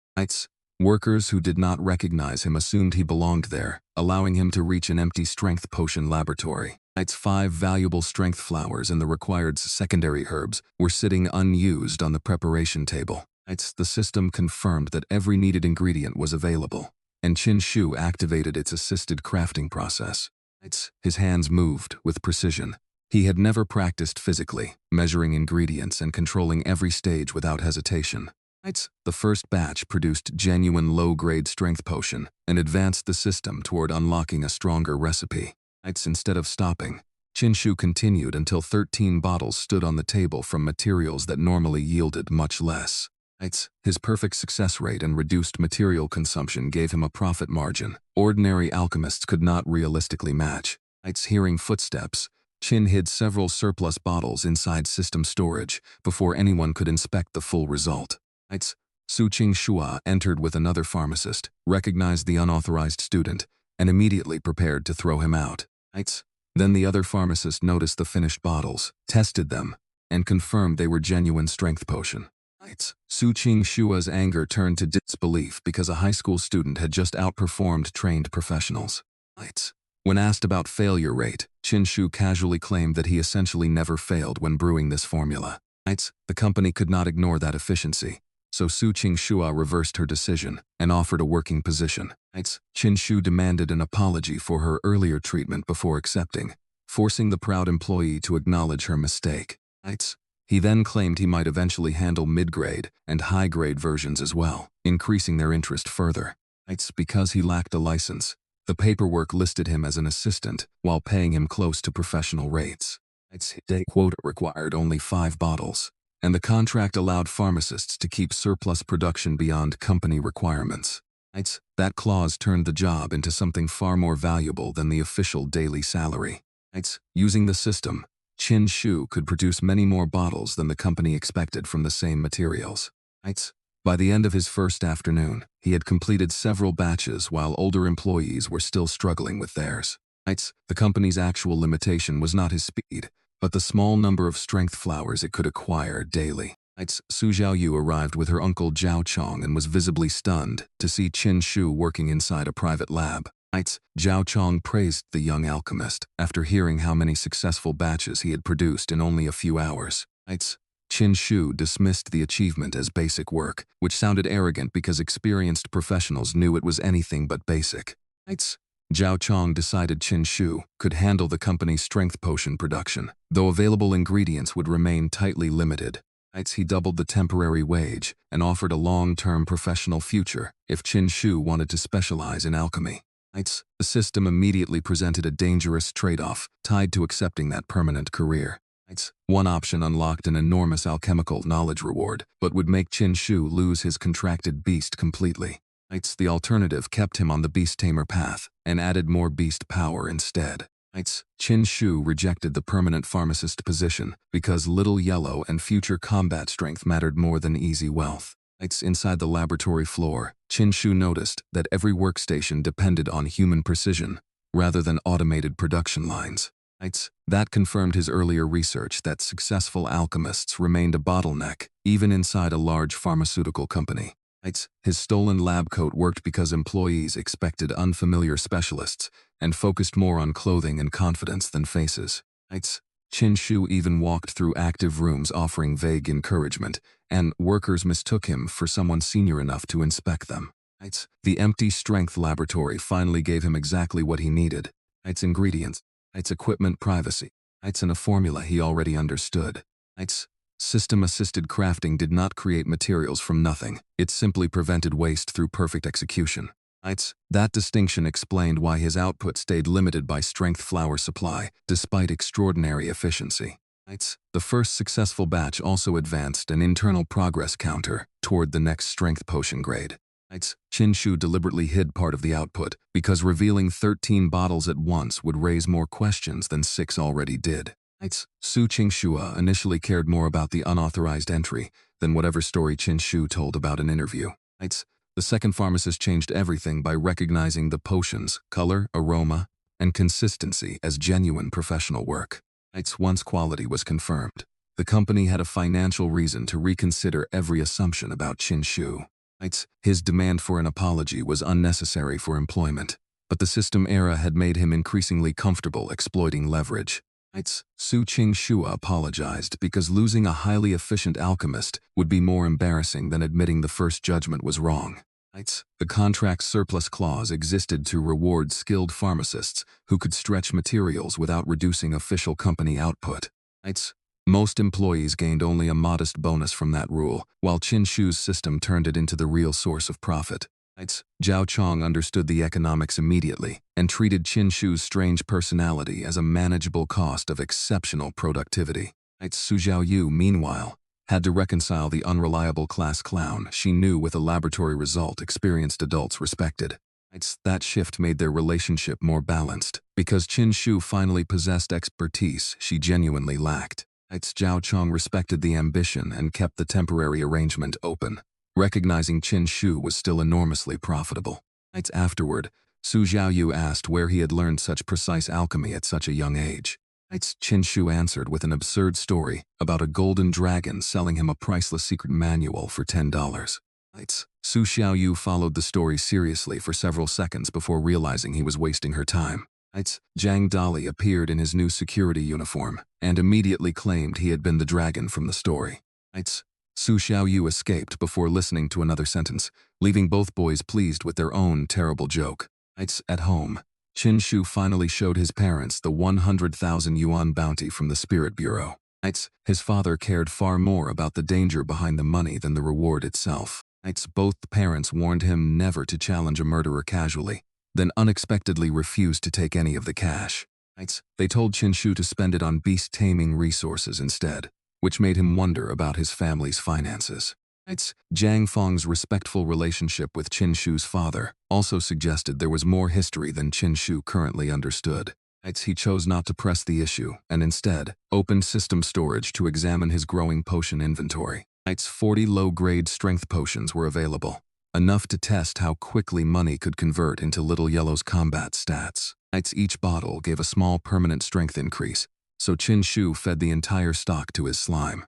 Workers who did not recognize him assumed he belonged there, allowing him to reach an empty strength potion laboratory. 5 valuable strength flowers and the required secondary herbs were sitting unused on the preparation table. The system confirmed that every needed ingredient was available, and Chin Shu activated its assisted crafting process. His hands moved with precision. He had never practiced physically, measuring ingredients and controlling every stage without hesitation. The first batch produced genuine low-grade strength potion and advanced the system toward unlocking a stronger recipe. Instead of stopping, Chin Shu continued until 13 bottles stood on the table from materials that normally yielded much less. His perfect success rate and reduced material consumption gave him a profit margin ordinary alchemists could not realistically match. Hearing footsteps, Chin hid several surplus bottles inside system storage before anyone could inspect the full result. Su Qingxua entered with another pharmacist, recognized the unauthorized student, and immediately prepared to throw him out. Then the other pharmacist noticed the finished bottles, tested them, and confirmed they were genuine strength potion. Su Qingxua's anger turned to disbelief because a high school student had just outperformed trained professionals. When asked about failure rate, Chin Shu casually claimed that he essentially never failed when brewing this formula. The company could not ignore that efficiency, so Su Qingxua reversed her decision and offered a working position. Chin Shu demanded an apology for her earlier treatment before accepting, forcing the proud employee to acknowledge her mistake. He then claimed he might eventually handle mid-grade and high-grade versions as well, increasing their interest further. Because he lacked a license, the paperwork listed him as an assistant while paying him close to professional rates. His day quota required only 5 bottles, and the contract allowed pharmacists to keep surplus production beyond company requirements. That clause turned the job into something far more valuable than the official daily salary. Using the system, Chin Shu could produce many more bottles than the company expected from the same materials. By the end of his first afternoon, he had completed several batches while older employees were still struggling with theirs. The company's actual limitation was not his speed, but the small number of strength flowers it could acquire daily. Su Xiaoyu arrived with her uncle Zhao Chong and was visibly stunned to see Chin Shu working inside a private lab. Zhao Chong praised the young alchemist after hearing how many successful batches he had produced in only a few hours. Chin Shu dismissed the achievement as basic work, which sounded arrogant because experienced professionals knew it was anything but basic. Zhao Chong decided Chin Shu could handle the company's strength potion production, though available ingredients would remain tightly limited. He doubled the temporary wage and offered a long-term professional future if Chin Shu wanted to specialize in alchemy. The system immediately presented a dangerous trade-off tied to accepting that permanent career. One option unlocked an enormous alchemical knowledge reward, but would make Chin Shu lose his contracted beast completely. The alternative kept him on the beast-tamer path and added more beast power instead. Chin Shu rejected the permanent pharmacist position because little yellow and future combat strength mattered more than easy wealth. Inside the laboratory floor, Chin Shu noticed that every workstation depended on human precision rather than automated production lines. That confirmed his earlier research that successful alchemists remained a bottleneck even inside a large pharmaceutical company. His stolen lab coat worked because employees expected unfamiliar specialists and focused more on clothing and confidence than faces. Chin Shu even walked through active rooms offering vague encouragement, and workers mistook him for someone senior enough to inspect them. The empty strength laboratory finally gave him exactly what he needed. Ingredients, equipment, privacy, and a formula he already understood. System-assisted crafting did not create materials from nothing. It simply prevented waste through perfect execution. That distinction explained why his output stayed limited by strength flower supply, despite extraordinary efficiency. The first successful batch also advanced an internal progress counter toward the next strength potion grade. Chin Shu deliberately hid part of the output because revealing 13 bottles at once would raise more questions than 6 already did. Su Qingxua initially cared more about the unauthorized entry than whatever story Chin Shu told about an interview. The second pharmacist changed everything by recognizing the potion's color, aroma, and consistency as genuine professional work. Once quality was confirmed, the company had a financial reason to reconsider every assumption about Chin Shu. His demand for an apology was unnecessary for employment, but the system era had made him increasingly comfortable exploiting leverage. Su Qingxua apologized because losing a highly efficient alchemist would be more embarrassing than admitting the first judgment was wrong. The contract surplus clause existed to reward skilled pharmacists who could stretch materials without reducing official company output. Most employees gained only a modest bonus from that rule, while Chin Shu's system turned it into the real source of profit. Zhao Chong understood the economics immediately and treated Chin Shu's strange personality as a manageable cost of exceptional productivity. Su Xiaoyu, meanwhile, had to reconcile the unreliable class clown she knew with a laboratory result experienced adults respected. That shift made their relationship more balanced because Chin Shu finally possessed expertise she genuinely lacked. Zhao Chong respected the ambition and kept the temporary arrangement open, recognizing Chin Shu was still enormously profitable. Afterward, Su Xiaoyu asked where he had learned such precise alchemy at such a young age. Chin Shu answered with an absurd story about a golden dragon selling him a priceless secret manual for $10. Su Xiaoyu followed the story seriously for several seconds before realizing he was wasting her time. Zhang Dali appeared in his new security uniform and immediately claimed he had been the dragon from the story. Su Xiaoyu escaped before listening to another sentence, leaving both boys pleased with their own terrible joke. At home, Chin Shu finally showed his parents the 100,000 yuan bounty from the Spirit Bureau. His father cared far more about the danger behind the money than the reward itself. Both parents warned him never to challenge a murderer casually, then unexpectedly refused to take any of the cash. They told Chin Shu to spend it on beast-taming resources instead, which made him wonder about his family's finances. Jiang Feng's respectful relationship with Chin Shu's father also suggested there was more history than Chin Shu currently understood. He chose not to press the issue and instead opened system storage to examine his growing potion inventory. 40 low-grade strength potions were available, enough to test how quickly money could convert into Little Yellow's combat stats. Each bottle gave a small permanent strength increase, so Chin Shu fed the entire stock to his slime.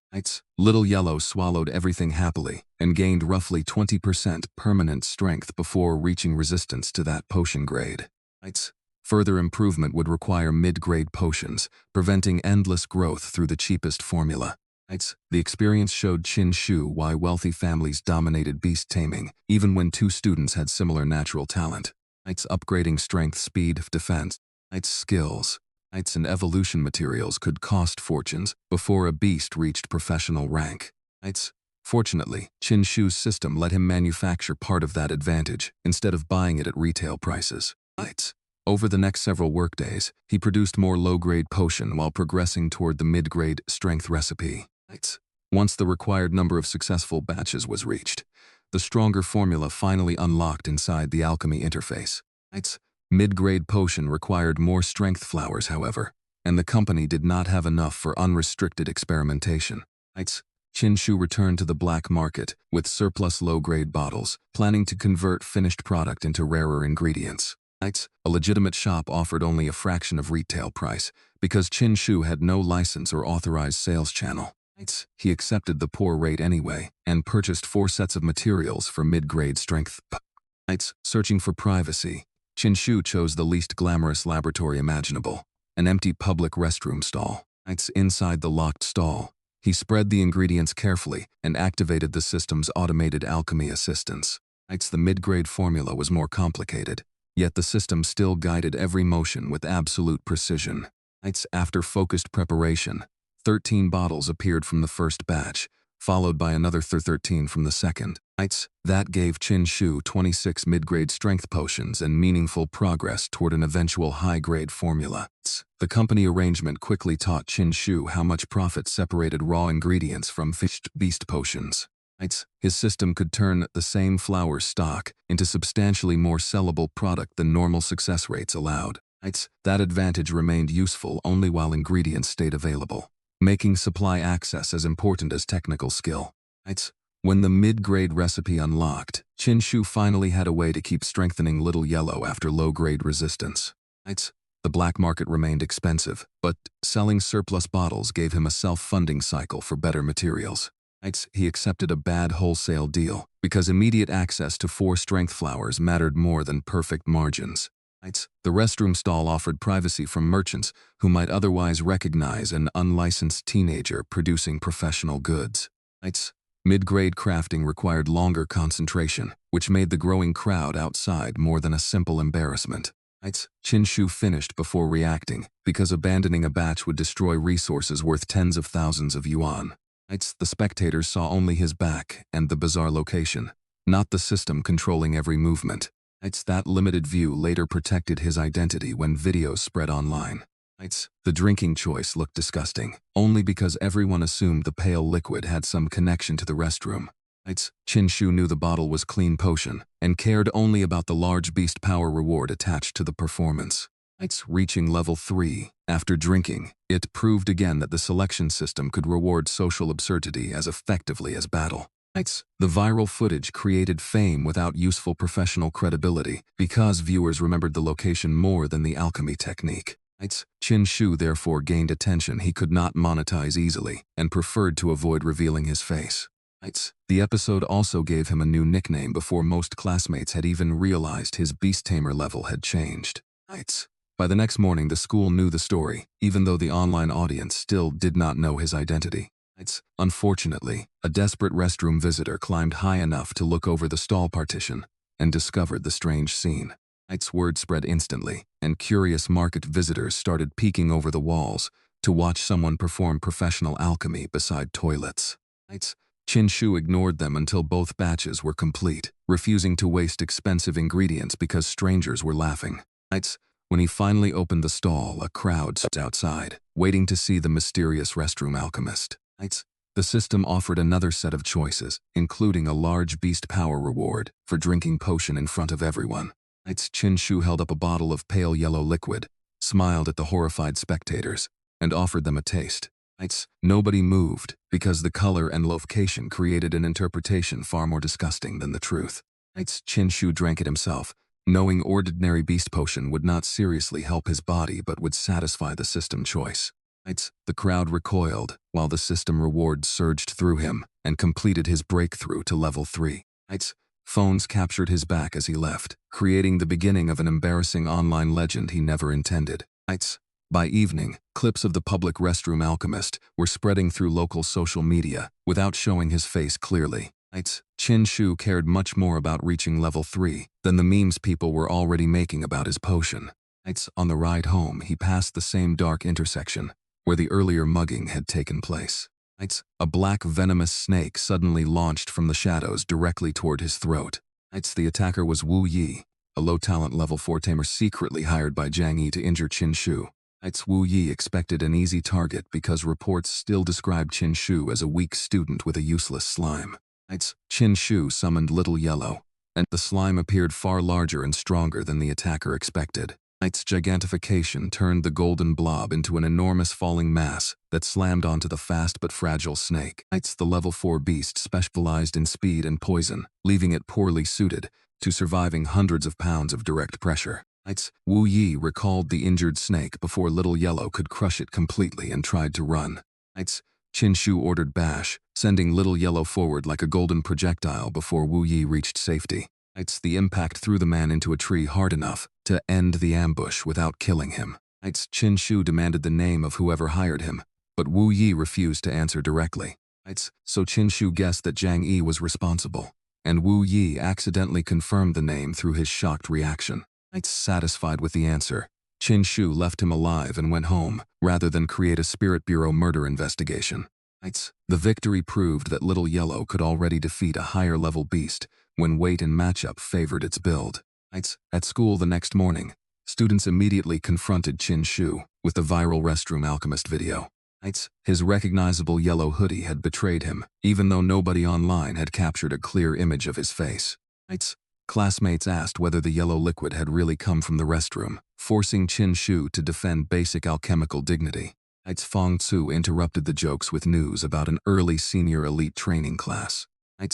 Little Yellow swallowed everything happily and gained roughly 20% permanent strength before reaching resistance to that potion grade. Further improvement would require mid-grade potions, preventing endless growth through the cheapest formula. The experience showed Chin Shu why wealthy families dominated beast-taming, even when two students had similar natural talent. Upgrading strength, speed, defense, skills, and evolution materials could cost fortunes before a beast reached professional rank. Fortunately, Chin Shu's system let him manufacture part of that advantage instead of buying it at retail prices. Over the next several workdays, he produced more low-grade potion while progressing toward the mid-grade strength recipe. Once the required number of successful batches was reached, the stronger formula finally unlocked inside the alchemy interface. Mid-grade potion required more strength flowers, however, and the company did not have enough for unrestricted experimentation. Chin Shu returned to the black market with surplus low-grade bottles, planning to convert finished product into rarer ingredients. A legitimate shop offered only a fraction of retail price because Chin Shu had no license or authorized sales channel. He accepted the poor rate anyway and purchased 4 sets of materials for mid-grade strength. Searching for privacy, Chin Shu chose the least glamorous laboratory imaginable, an empty public restroom stall. Inside the locked stall, he spread the ingredients carefully and activated the system's automated alchemy assistance. The mid-grade formula was more complicated, yet the system still guided every motion with absolute precision. After focused preparation, 13 bottles appeared from the first batch, followed by another 13 from the second. That gave Chin Shu 26 mid-grade strength potions and meaningful progress toward an eventual high-grade formula. The company arrangement quickly taught Chin Shu how much profit separated raw ingredients from fished beast potions. His system could turn the same flour stock into substantially more sellable product than normal success rates allowed. That advantage remained useful only while ingredients stayed available, making supply access as important as technical skill. When the mid-grade recipe unlocked, Chin Shu finally had a way to keep strengthening Little Yellow after low-grade resistance. The black market remained expensive, but selling surplus bottles gave him a self-funding cycle for better materials. He accepted a bad wholesale deal because immediate access to 4 strength flours mattered more than perfect margins. The restroom stall offered privacy from merchants who might otherwise recognize an unlicensed teenager producing professional goods. Mid-grade crafting required longer concentration, which made the growing crowd outside more than a simple embarrassment. Chin Shu finished before reacting because abandoning a batch would destroy resources worth tens of thousands of yuan. The spectators saw only his back and the bizarre location, not the system controlling every movement. That limited view later protected his identity when videos spread online. The drinking choice looked disgusting, only because everyone assumed the pale liquid had some connection to the restroom. Chin Shu knew the bottle was clean potion and cared only about the large beast power reward attached to the performance. Reaching level 3, after drinking, it proved again that the selection system could reward social absurdity as effectively as battle. The viral footage created fame without useful professional credibility because viewers remembered the location more than the alchemy technique. Chin Shu therefore gained attention he could not monetize easily and preferred to avoid revealing his face. The episode also gave him a new nickname before most classmates had even realized his beast-tamer level had changed. By the next morning, the school knew the story, even though the online audience still did not know his identity. Unfortunately, a desperate restroom visitor climbed high enough to look over the stall partition and discovered the strange scene. Word spread instantly, and curious market visitors started peeking over the walls to watch someone perform professional alchemy beside toilets. Chin Shu ignored them until both batches were complete, refusing to waste expensive ingredients because strangers were laughing. When he finally opened the stall, a crowd stood outside, waiting to see the mysterious restroom alchemist. The system offered another set of choices, including a large beast power reward for drinking potion in front of everyone. Chin Shu held up a bottle of pale yellow liquid, smiled at the horrified spectators, and offered them a taste. Nobody moved because the color and location created an interpretation far more disgusting than the truth. Chin Shu drank it himself, knowing ordinary beast potion would not seriously help his body but would satisfy the system choice. The crowd recoiled while the system reward surged through him and completed his breakthrough to level 3. Phones captured his back as he left, creating the beginning of an embarrassing online legend he never intended. By evening, clips of the public restroom alchemist were spreading through local social media without showing his face clearly. Chin Shu cared much more about reaching level 3 than the memes people were already making about his potion. On the ride home, he passed the same dark intersection where the earlier mugging had taken place. A black venomous snake suddenly launched from the shadows directly toward his throat. The attacker was Wu Yi, a low-talent level 4 tamer secretly hired by Jiang Yi to injure Chin Shu. Wu Yi expected an easy target because reports still described Chin Shu as a weak student with a useless slime. Chin Shu summoned Little Yellow, and the slime appeared far larger and stronger than the attacker expected. Its gigantification turned the golden blob into an enormous falling mass that slammed onto the fast but fragile snake. The level 4 beast specialized in speed and poison, leaving it poorly suited to surviving hundreds of pounds of direct pressure. Wu Yi recalled the injured snake before Little Yellow could crush it completely and tried to run. Chin Shu ordered bash, sending Little Yellow forward like a golden projectile before Wu Yi reached safety. The impact threw the man into a tree hard enough to end the ambush without killing him. Chin Shu demanded the name of whoever hired him, but Wu Yi refused to answer directly. So Chin Shu guessed that Zhang Yi was responsible, and Wu Yi accidentally confirmed the name through his shocked reaction. Satisfied with the answer, Chin Shu left him alive and went home, rather than create a Spirit Bureau murder investigation. The victory proved that Little Yellow could already defeat a higher-level beast when weight and matchup favored its build. At school the next morning, students immediately confronted Chin Shu with the viral restroom alchemist video. His recognizable yellow hoodie had betrayed him, even though nobody online had captured a clear image of his face. Classmates asked whether the yellow liquid had really come from the restroom, forcing Chin Shu to defend basic alchemical dignity. Fong Tzu interrupted the jokes with news about an early senior elite training class.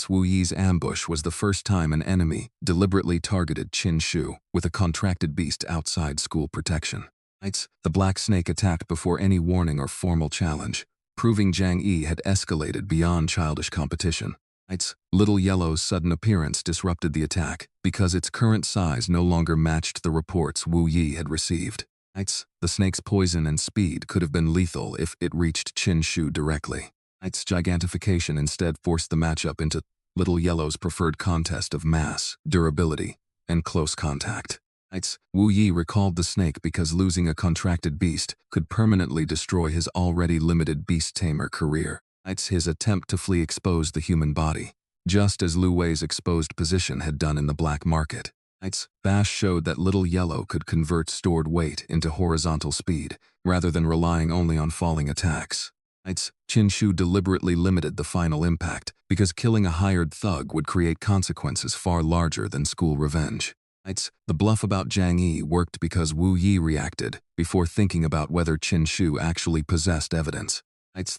Wu Yi's ambush was the first time an enemy deliberately targeted Chin Shu with a contracted beast outside school protection. The black snake attacked before any warning or formal challenge, proving Zhang Yi had escalated beyond childish competition. Little Yellow's sudden appearance disrupted the attack because its current size no longer matched the reports Wu Yi had received. The snake's poison and speed could have been lethal if it reached Chin Shu directly. Its gigantification instead forced the matchup into Little Yellow's preferred contest of mass, durability, and close contact. Wu Yi recalled the snake because losing a contracted beast could permanently destroy his already limited beast-tamer career. His attempt to flee exposed the human body, just as Lu Wei's exposed position had done in the black market. Bash showed that Little Yellow could convert stored weight into horizontal speed, rather than relying only on falling attacks. Chin Shu deliberately limited the final impact because killing a hired thug would create consequences far larger than school revenge. The bluff about Zhang Yi worked because Wu Yi reacted before thinking about whether Chin Shu actually possessed evidence.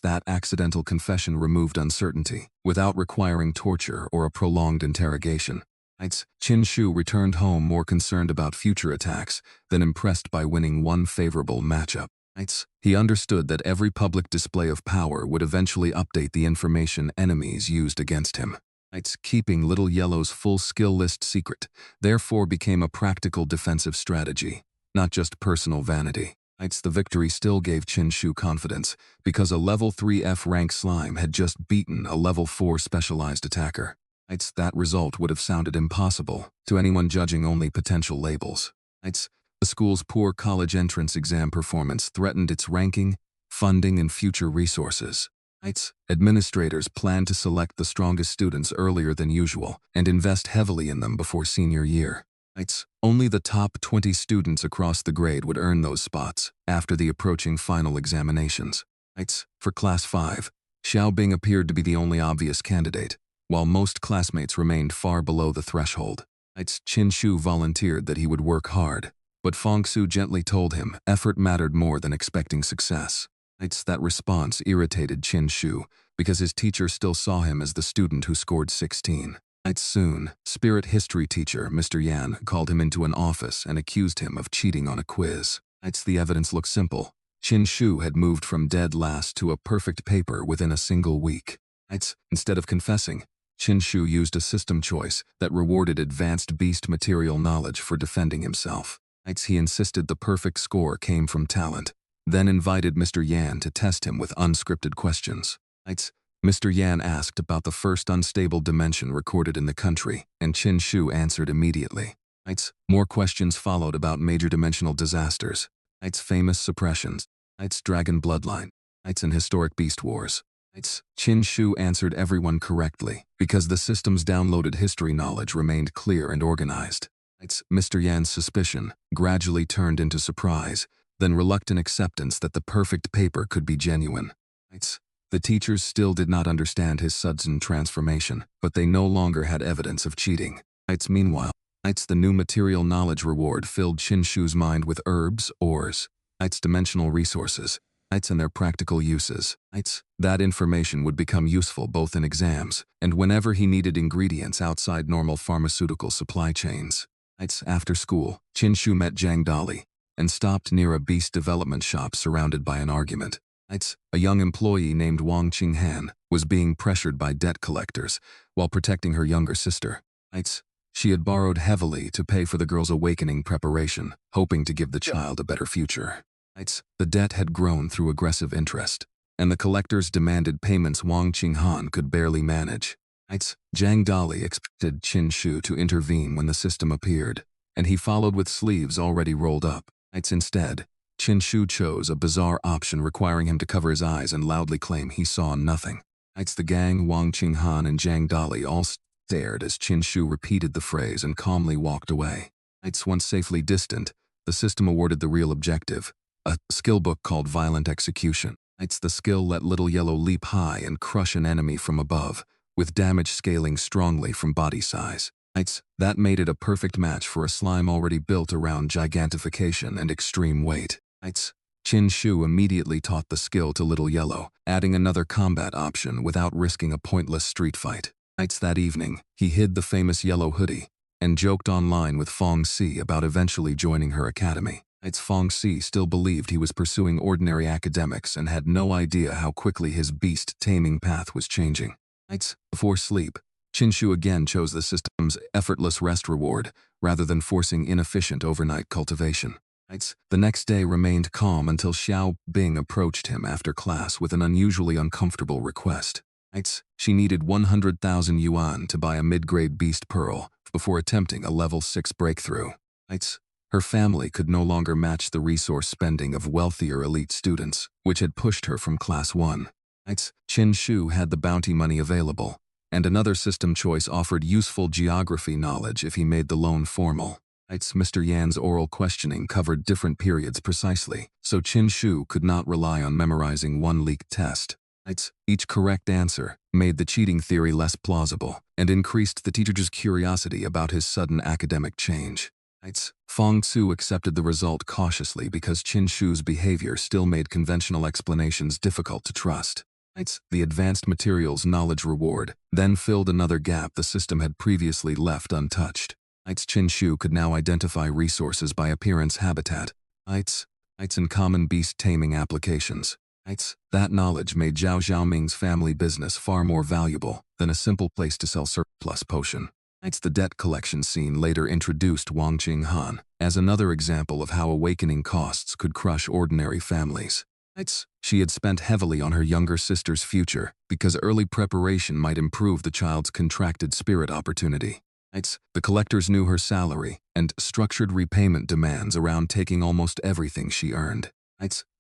That accidental confession removed uncertainty, without requiring torture or a prolonged interrogation. Chin Shu returned home more concerned about future attacks than impressed by winning one favorable matchup. He understood that every public display of power would eventually update the information enemies used against him. Keeping Little Yellow's full skill list secret therefore became a practical defensive strategy, not just personal vanity. The victory still gave Chin Shu confidence because a level 3 F rank slime had just beaten a level 4 specialized attacker. That result would have sounded impossible to anyone judging only potential labels. The school's poor college entrance exam performance threatened its ranking, funding, and future resources. Administrators planned to select the strongest students earlier than usual and invest heavily in them before senior year. Only the top 20 students across the grade would earn those spots after the approaching final examinations. For Class 5, Xiaobing appeared to be the only obvious candidate, while most classmates remained far below the threshold. Chin Shu volunteered that he would work hard, but Fong Tzu gently told him effort mattered more than expecting success. That response irritated Chin Shu because his teacher still saw him as the student who scored 16. Soon, spirit history teacher Mr. Yan called him into an office and accused him of cheating on a quiz. The evidence looked simple. Chin Shu had moved from dead last to a perfect paper within a single week. Instead of confessing, Chin Shu used a system choice that rewarded advanced beast material knowledge for defending himself. He insisted the perfect score came from talent, then invited Mr. Yan to test him with unscripted questions. Mr. Yan asked about the first unstable dimension recorded in the country, and Chin Shu answered immediately. More questions followed about major dimensional disasters, famous suppressions, dragon bloodline, and historic beast wars. Chin Shu answered everyone correctly because the system's downloaded history knowledge remained clear and organized. Mr. Yan's suspicion gradually turned into surprise, then reluctant acceptance that the perfect paper could be genuine. The teachers still did not understand his sudden transformation, but they no longer had evidence of cheating. Meanwhile, It's the new material knowledge reward filled Chin Shu's mind with herbs, ores, it's dimensional resources, and their practical uses. That information would become useful both in exams and whenever he needed ingredients outside normal pharmaceutical supply chains. After school, Chin Shu met Jiang Dali and stopped near a beast development shop surrounded by an argument. A young employee named Wang Qinghan was being pressured by debt collectors while protecting her younger sister. She had borrowed heavily to pay for the girl's awakening preparation, hoping to give the child a better future. The debt had grown through aggressive interest, and the collectors demanded payments Wang Qinghan could barely manage. Jiang Dali expected Chin Shu to intervene when the system appeared, and he followed with sleeves already rolled up. Instead, Chin Shu chose a bizarre option requiring him to cover his eyes and loudly claim he saw nothing. The gang, Wang Qinghan and Jiang Dali all stared as Chin Shu repeated the phrase and calmly walked away. Once safely distant, the system awarded the real objective, a skill book called Violent Execution. The skill let Little Yellow leap high and crush an enemy from above, with damage scaling strongly from body size. That made it a perfect match for a slime already built around gigantification and extreme weight. Chin Shu immediately taught the skill to Little Yellow, adding another combat option without risking a pointless street fight. That evening, he hid the famous yellow hoodie and joked online with Fong Si about eventually joining her academy. Fong Si still believed he was pursuing ordinary academics and had no idea how quickly his beast-taming path was changing. Before sleep, Chin Shu again chose the system's effortless rest reward rather than forcing inefficient overnight cultivation. The next day remained calm until Xiao Bing approached him after class with an unusually uncomfortable request. She needed 100,000 yuan to buy a mid-grade beast pearl before attempting a level 6 breakthrough. Her family could no longer match the resource spending of wealthier elite students, which had pushed her from class 1. Chin Shu had the bounty money available, and another system choice offered useful geography knowledge if he made the loan formal. Mr. Yan's oral questioning covered different periods precisely, so Chin Shu could not rely on memorizing one leaked test. Each correct answer made the cheating theory less plausible and increased the teacher's curiosity about his sudden academic change. Fong Su accepted the result cautiously because Chin Shu's behavior still made conventional explanations difficult to trust. The advanced materials knowledge reward then filled another gap the system had previously left untouched. Chin Shu could now identify resources by appearance habitat, and common beast-taming applications. That knowledge made Zhao Xiaoming's family business far more valuable than a simple place to sell surplus potion. The debt collection scene later introduced Wang Qinghan as another example of how awakening costs could crush ordinary families. She had spent heavily on her younger sister's future because early preparation might improve the child's contracted spirit opportunity. The collectors knew her salary and structured repayment demands around taking almost everything she earned.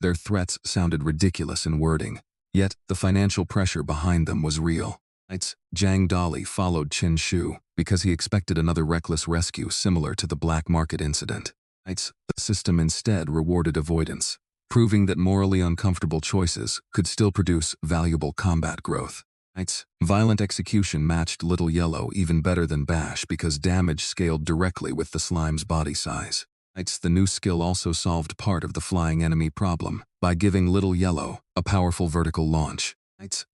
Their threats sounded ridiculous in wording, yet the financial pressure behind them was real. Jiang Dali followed Chin Shu because he expected another reckless rescue similar to the black market incident. The system instead rewarded avoidance, proving that morally uncomfortable choices could still produce valuable combat growth. Violent execution matched Little Yellow even better than Bash because damage scaled directly with the slime's body size. The new skill also solved part of the flying enemy problem by giving Little Yellow a powerful vertical launch.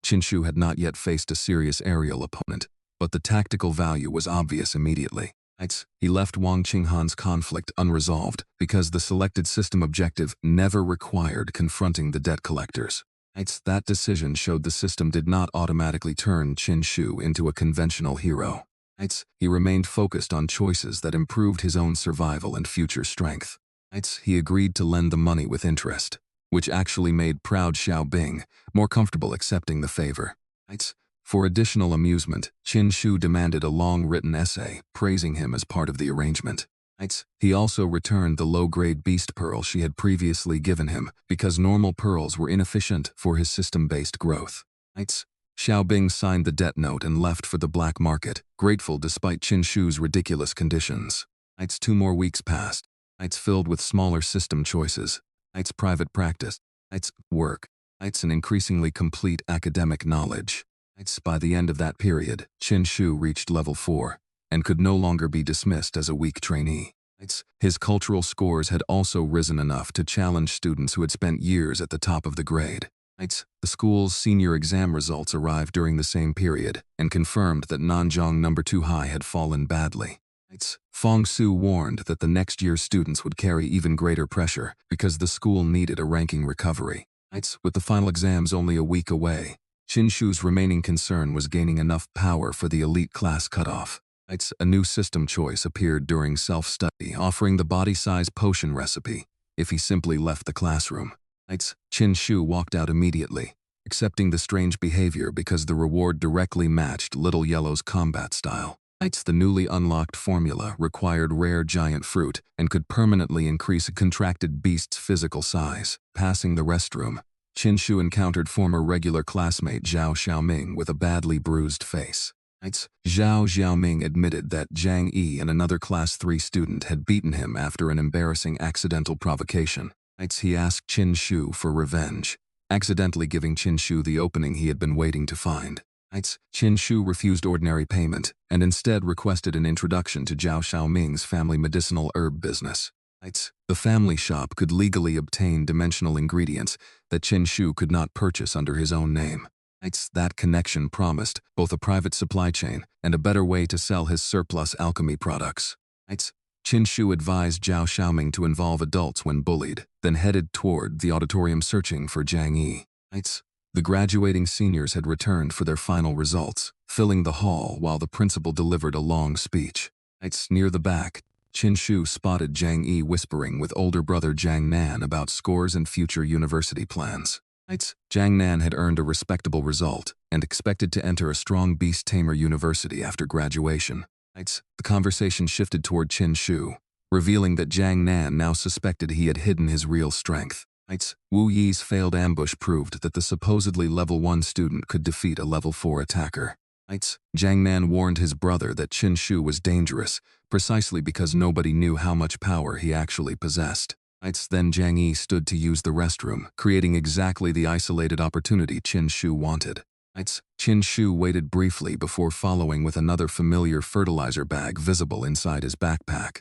Chin Shu had not yet faced a serious aerial opponent, but the tactical value was obvious immediately. He left Wang Qinghan's conflict unresolved because the selected system objective never required confronting the debt collectors. That decision showed the system did not automatically turn Chin Shu into a conventional hero. He remained focused on choices that improved his own survival and future strength. He agreed to lend the money with interest, which actually made proud Xiao Bing more comfortable accepting the favor. For additional amusement, Chin Shu demanded a long written essay praising him as part of the arrangement. He also returned the low-grade beast pearl she had previously given him because normal pearls were inefficient for his system-based growth. Xiao Bing signed the debt note and left for the black market, grateful despite Chin Shu's ridiculous conditions. 2 more weeks passed. Filled with smaller system choices. Private practice. Work. An increasingly complete academic knowledge. By the end of that period, Chin Shu reached level 4. and could no longer be dismissed as a weak trainee. His cultural scores had also risen enough to challenge students who had spent years at the top of the grade. The school's senior exam results arrived during the same period and confirmed that Nanjong No. 2 High had fallen badly. Fong Su warned that the next year's students would carry even greater pressure because the school needed a ranking recovery. With the final exams only a week away, Chin Shu's remaining concern was gaining enough power for the elite class cutoff. A new system choice appeared during self-study, offering the body-size potion recipe if he simply left the classroom. Chin Shu walked out immediately, accepting the strange behavior because the reward directly matched Little Yellow's combat style. The newly unlocked formula required rare giant fruit and could permanently increase a contracted beast's physical size. Passing the restroom, Chin Shu encountered former regular classmate Zhao Xiaoming with a badly bruised face. Zhao Xiaoming admitted that Zhang Yi and another Class 3 student had beaten him after an embarrassing accidental provocation. He asked Chin Shu for revenge, accidentally giving Chin Shu the opening he had been waiting to find. Chin Shu refused ordinary payment and instead requested an introduction to Zhao Xiaoming's family medicinal herb business. The family shop could legally obtain dimensional ingredients that Chin Shu could not purchase under his own name. That connection promised both a private supply chain and a better way to sell his surplus alchemy products. Chin Shu advised Zhao Xiaoming to involve adults when bullied, then headed toward the auditorium searching for Zhang Yi. The graduating seniors had returned for their final results, filling the hall while the principal delivered a long speech. Near the back, Chin Shu spotted Zhang Yi whispering with older brother Zhang Nan about scores and future university plans. Zhang Nan had earned a respectable result and expected to enter a strong beast-tamer university after graduation. The conversation shifted toward Chin Shu, revealing that Zhang Nan now suspected he had hidden his real strength. Wu Yi's failed ambush proved that the supposedly level 1 student could defeat a level 4 attacker. Zhang Nan warned his brother that Chin Shu was dangerous, precisely because nobody knew how much power he actually possessed. Then Zhang Yi stood to use the restroom, creating exactly the isolated opportunity Chin Shu wanted. Chin Shu waited briefly before following with another familiar fertilizer bag visible inside his backpack.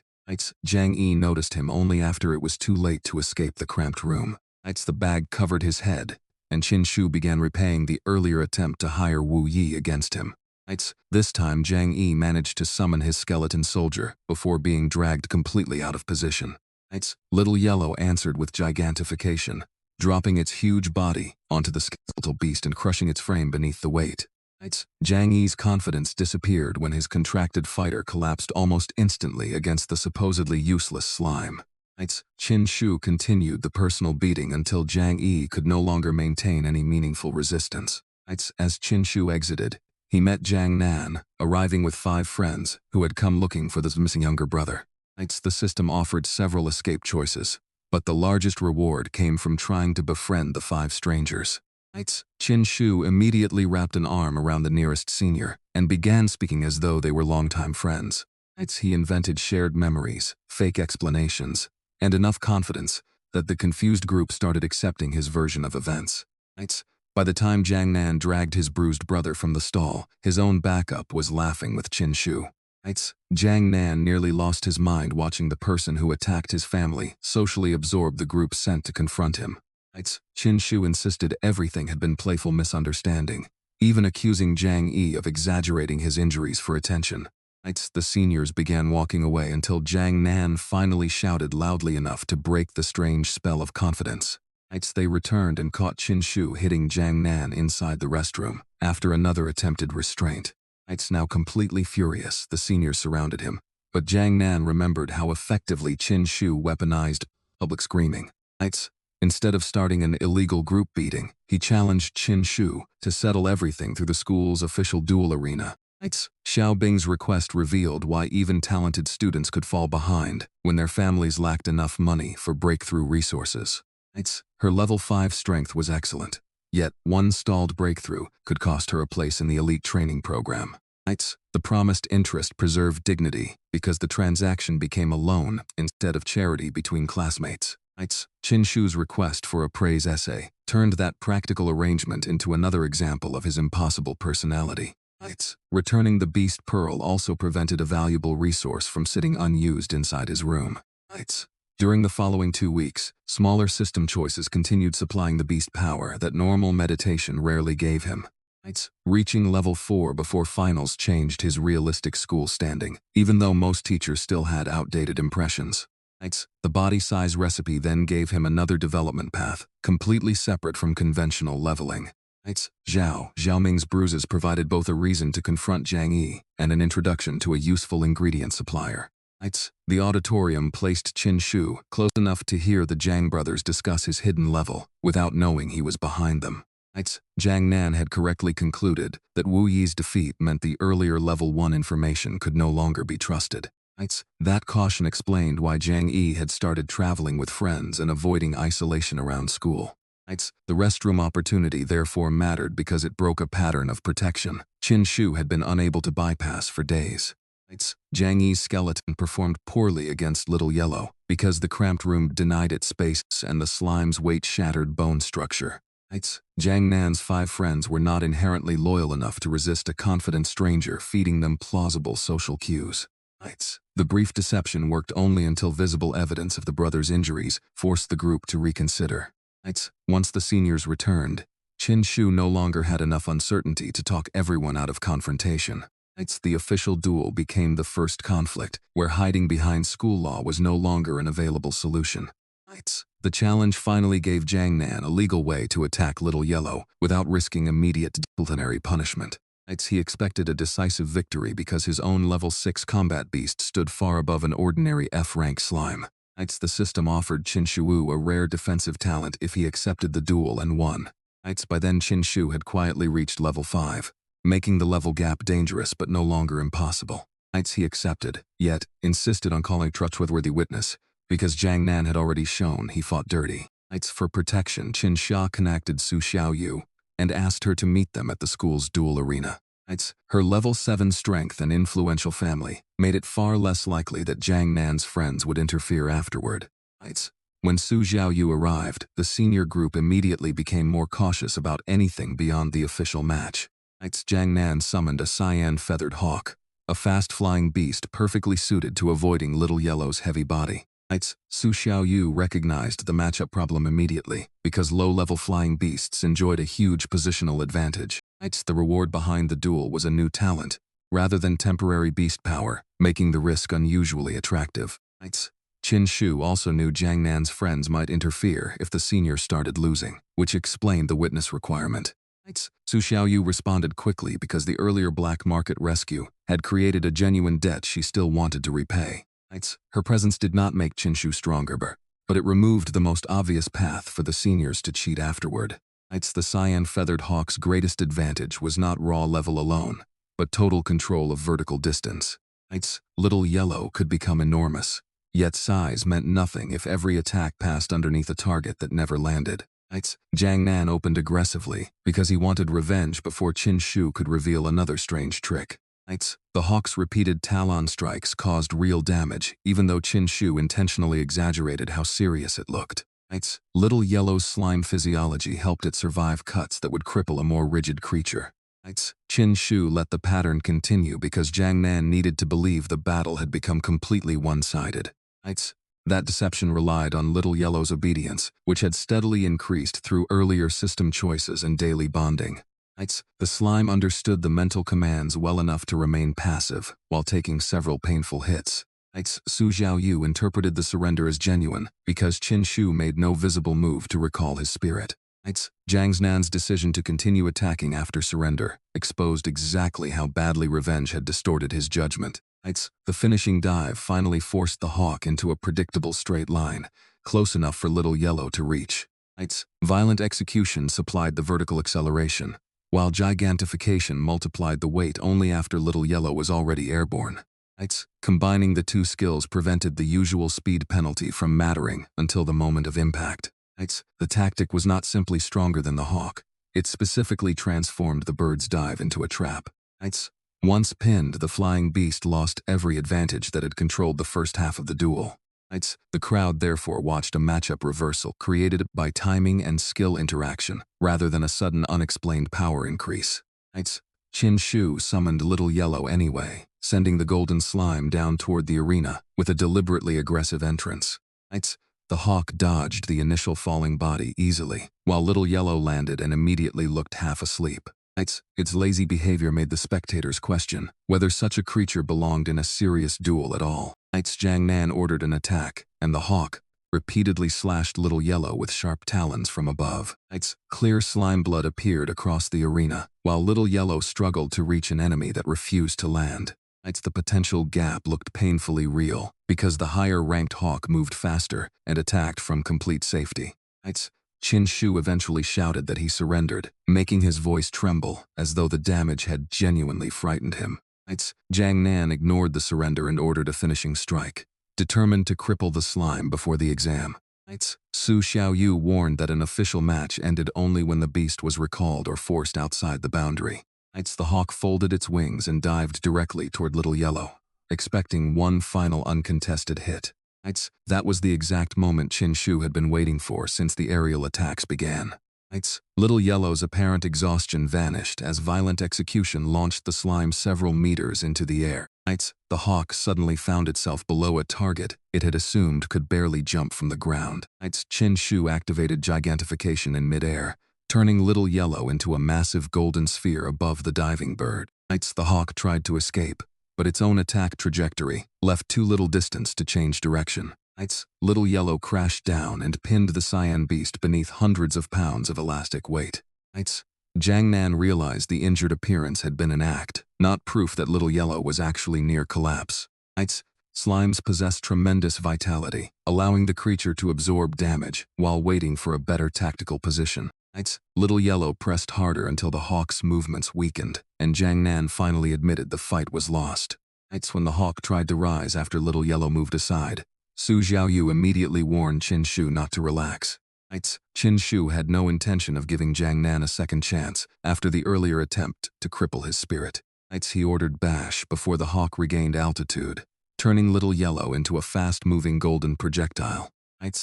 Zhang Yi noticed him only after it was too late to escape the cramped room. The bag covered his head, and Chin Shu began repaying the earlier attempt to hire Wu Yi against him. This time Zhang Yi managed to summon his skeleton soldier before being dragged completely out of position. Little Yellow answered with gigantification, dropping its huge body onto the skeletal beast and crushing its frame beneath the weight. Zhang Yi's confidence disappeared when his contracted fighter collapsed almost instantly against the supposedly useless slime. Chin Shu continued the personal beating until Zhang Yi could no longer maintain any meaningful resistance. As Chin Shu exited, he met Zhang Nan, arriving with 5 friends who had come looking for the missing younger brother. The system offered several escape choices, but the largest reward came from trying to befriend the 5 strangers. Chin Shu immediately wrapped an arm around the nearest senior and began speaking as though they were longtime friends. He invented shared memories, fake explanations, and enough confidence that the confused group started accepting his version of events. By the time Zhang Nan dragged his bruised brother from the stall, his own backup was laughing with Chin Shu. Zhang Nan nearly lost his mind watching the person who attacked his family socially absorb the group sent to confront him. Chin Shu insisted everything had been playful misunderstanding, even accusing Zhang Yi of exaggerating his injuries for attention. The seniors began walking away until Zhang Nan finally shouted loudly enough to break the strange spell of confidence. They returned and caught Chin Shu hitting Zhang Nan inside the restroom after another attempted restraint. Now completely furious, the seniors surrounded him, but Zhang Nan remembered how effectively Chin Shu weaponized public screaming. Instead of starting an illegal group beating, he challenged Chin Shu to settle everything through the school's official duel arena. Xiao Bing's request revealed why even talented students could fall behind when their families lacked enough money for breakthrough resources. Her level 5 strength was excellent, yet one stalled breakthrough could cost her a place in the elite training program. The promised interest preserved dignity because the transaction became a loan instead of charity between classmates. Chin Shu's request for a praise essay turned that practical arrangement into another example of his impossible personality. Returning the beast pearl also prevented a valuable resource from sitting unused inside his room. During the following 2 weeks, smaller system choices continued supplying the beast power that normal meditation rarely gave him. Reaching level 4 before finals changed his realistic school standing, even though most teachers still had outdated impressions. The body size recipe then gave him another development path, completely separate from conventional leveling. Xiaoming's bruises provided both a reason to confront Jiang Yi and an introduction to a useful ingredient supplier. The auditorium placed Chin Shu close enough to hear the Jiang brothers discuss his hidden level without knowing he was behind them. Jiang Nan had correctly concluded that Wu Yi's defeat meant the earlier level 1 information could no longer be trusted. That caution explained why Jiang Yi had started traveling with friends and avoiding isolation around school. The restroom opportunity therefore mattered because it broke a pattern of protection Chin Shu had been unable to bypass for days. Jiang Yi's skeleton performed poorly against Little Yellow because the cramped room denied it space and the slime's weight shattered bone structure. Jiang Nan's 5 friends were not inherently loyal enough to resist a confident stranger feeding them plausible social cues. The brief deception worked only until visible evidence of the brothers' injuries forced the group to reconsider. Once the seniors returned, Chin Shu no longer had enough uncertainty to talk everyone out of confrontation. The official duel became the first conflict, where hiding behind school law was no longer an available solution. The challenge finally gave Jiang Nan a legal way to attack Little Yellow without risking immediate disciplinary punishment. He expected a decisive victory because his own level 6 combat beast stood far above an ordinary F-rank slime. The system offered Chin Shu a rare defensive talent if he accepted the duel and won. By then Chin Shu had quietly reached level 5, making the level gap dangerous but no longer impossible. He accepted, yet insisted on calling trustworthy witness, because Jiang Nan had already shown he fought dirty. For protection, Chin Sha connected Su Xiaoyu and asked her to meet them at the school's duel arena. Her level 7 strength and influential family made it far less likely that Jiang Nan's friends would interfere afterward. When Su Xiaoyu arrived, the senior group immediately became more cautious about anything beyond the official match. Jiang Nan summoned a cyan feathered hawk, a fast-flying beast perfectly suited to avoiding Little Yellow's heavy body. Su Xiaoyu recognized the matchup problem immediately because low-level flying beasts enjoyed a huge positional advantage. The reward behind the duel was a new talent, rather than temporary beast power, making the risk unusually attractive. Chin Shu also knew Jiang Nan's friends might interfere if the senior started losing, which explained the witness requirement. Su Xiaoyu responded quickly because the earlier black market rescue had created a genuine debt she still wanted to repay. Her presence did not make Chin Shu stronger, but it removed the most obvious path for the seniors to cheat afterward. The cyan feathered hawk's greatest advantage was not raw level alone, but total control of vertical distance. Little Yellow could become enormous, yet size meant nothing if every attack passed underneath a target that never landed. Jiang Nan opened aggressively because he wanted revenge before Chin Shu could reveal another strange trick. The hawk's repeated talon strikes caused real damage, even though Chin Shu intentionally exaggerated how serious it looked. Little Yellow's slime physiology helped it survive cuts that would cripple a more rigid creature. Chin Shu let the pattern continue because Jiang Nan needed to believe the battle had become completely one-sided. That deception relied on Little Yellow's obedience, which had steadily increased through earlier system choices and daily bonding. The slime understood the mental commands well enough to remain passive while taking several painful hits. Su Xiaoyu interpreted the surrender as genuine because Chin Shu made no visible move to recall his spirit. Jiang Nan's decision to continue attacking after surrender exposed exactly how badly revenge had distorted his judgment. The finishing dive finally forced the hawk into a predictable straight line, close enough for Little Yellow to reach. Violent execution supplied the vertical acceleration, while gigantification multiplied the weight only after Little Yellow was already airborne. Combining the two skills prevented the usual speed penalty from mattering until the moment of impact. The tactic was not simply stronger than the hawk, it specifically transformed the bird's dive into a trap. Once pinned, the flying beast lost every advantage that had controlled the first half of the duel. The crowd therefore watched a matchup reversal created by timing and skill interaction, rather than a sudden unexplained power increase. Chin Shu summoned Little Yellow anyway, sending the golden slime down toward the arena with a deliberately aggressive entrance. The hawk dodged the initial falling body easily, while Little Yellow landed and immediately looked half asleep. Its lazy behavior made the spectators question whether such a creature belonged in a serious duel at all. Jiang Nan ordered an attack, and the hawk repeatedly slashed Little Yellow with sharp talons from above. Clear slime blood appeared across the arena, while Little Yellow struggled to reach an enemy that refused to land. The potential gap looked painfully real, because the higher-ranked hawk moved faster and attacked from complete safety. Chin Shu eventually shouted that he surrendered, making his voice tremble as though the damage had genuinely frightened him. Jiang Nan ignored the surrender and ordered a finishing strike, determined to cripple the slime before the exam. Su Xiaoyu warned that an official match ended only when the beast was recalled or forced outside the boundary. The hawk folded its wings and dived directly toward Little Yellow, expecting one final uncontested hit. That was the exact moment Chin Shu had been waiting for since the aerial attacks began. Little Yellow's apparent exhaustion vanished as violent execution launched the slime several meters into the air. The hawk suddenly found itself below a target it had assumed could barely jump from the ground. Chin Shu activated gigantification in midair, turning Little Yellow into a massive golden sphere above the diving bird. The hawk tried to escape, but its own attack trajectory left too little distance to change direction. Little Yellow crashed down and pinned the cyan beast beneath hundreds of pounds of elastic weight. Jiang Nan realized the injured appearance had been an act, not proof that Little Yellow was actually near collapse. Slimes possess tremendous vitality, allowing the creature to absorb damage while waiting for a better tactical position. Little Yellow pressed harder until the hawk's movements weakened, and Jiang Nan finally admitted the fight was lost. When the hawk tried to rise after Little Yellow moved aside, Su Xiaoyu immediately warned Chin Shu not to relax. Chin Shu had no intention of giving Jiang Nan a second chance after the earlier attempt to cripple his spirit. He ordered bash before the hawk regained altitude, turning Little Yellow into a fast-moving golden projectile.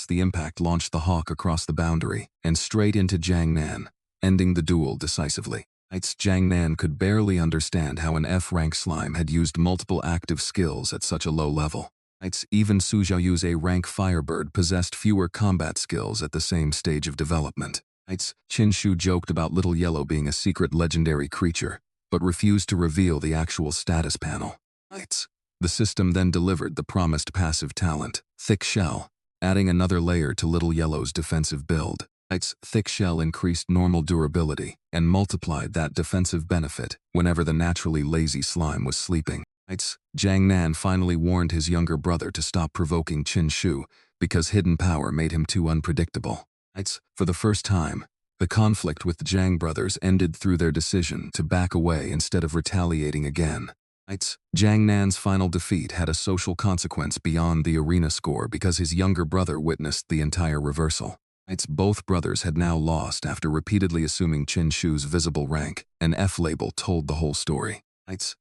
The impact launched the hawk across the boundary and straight into Jiang Nan, ending the duel decisively. Jiang Nan could barely understand how an F-rank slime had used multiple active skills at such a low level. Even Su Xiaoyu's A-rank firebird possessed fewer combat skills at the same stage of development. Chin Shu joked about Little Yellow being a secret legendary creature, but refused to reveal the actual status panel. The system then delivered the promised passive talent, Thick Shell, adding another layer to Little Yellow's defensive build. Thick Shell increased normal durability and multiplied that defensive benefit whenever the naturally lazy slime was sleeping. Jiang Nan finally warned his younger brother to stop provoking Chin Shu because hidden power made him too unpredictable. For the first time, the conflict with the Jiang brothers ended through their decision to back away instead of retaliating again. Jiang Nan's final defeat had a social consequence beyond the arena score because his younger brother witnessed the entire reversal. Both brothers had now lost after repeatedly assuming Chin Shu's visible rank. An F label told the whole story.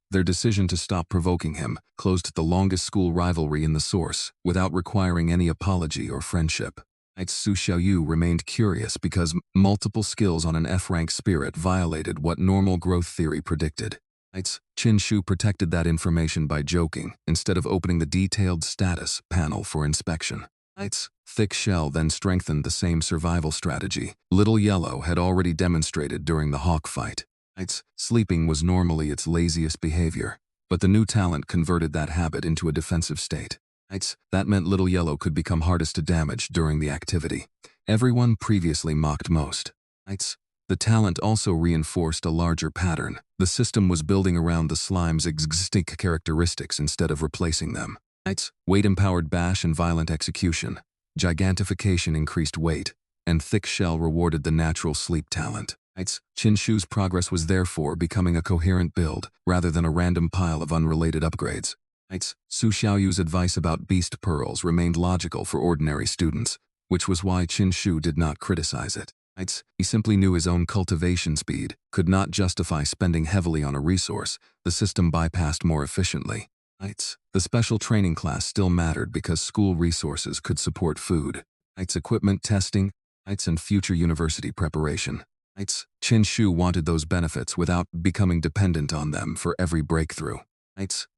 Their decision to stop provoking him closed the longest school rivalry in the source without requiring any apology or friendship. Su Xiaoyu remained curious because multiple skills on an F-rank spirit violated what normal growth theory predicted. Chin Shu protected that information by joking instead of opening the detailed status panel for inspection. Thick Shell then strengthened the same survival strategy Little Yellow had already demonstrated during the hawk fight. Sleeping was normally its laziest behavior, but the new talent converted that habit into a defensive state. That meant Little Yellow could become hardest to damage during the activity everyone previously mocked most. The talent also reinforced a larger pattern. The system was building around the slime's existing characteristics instead of replacing them. Weight-empowered bash and violent execution. Gigantification increased weight, and Thick Shell rewarded the natural sleep talent. Chin Shu's progress was therefore becoming a coherent build, rather than a random pile of unrelated upgrades. Su Xiaoyu's advice about beast pearls remained logical for ordinary students, which was why Chin Shu did not criticize it. He simply knew his own cultivation speed could not justify spending heavily on a resource the system bypassed more efficiently. The special training class still mattered because school resources could support food, equipment testing, and future university preparation. Chin Shu wanted those benefits without becoming dependent on them for every breakthrough.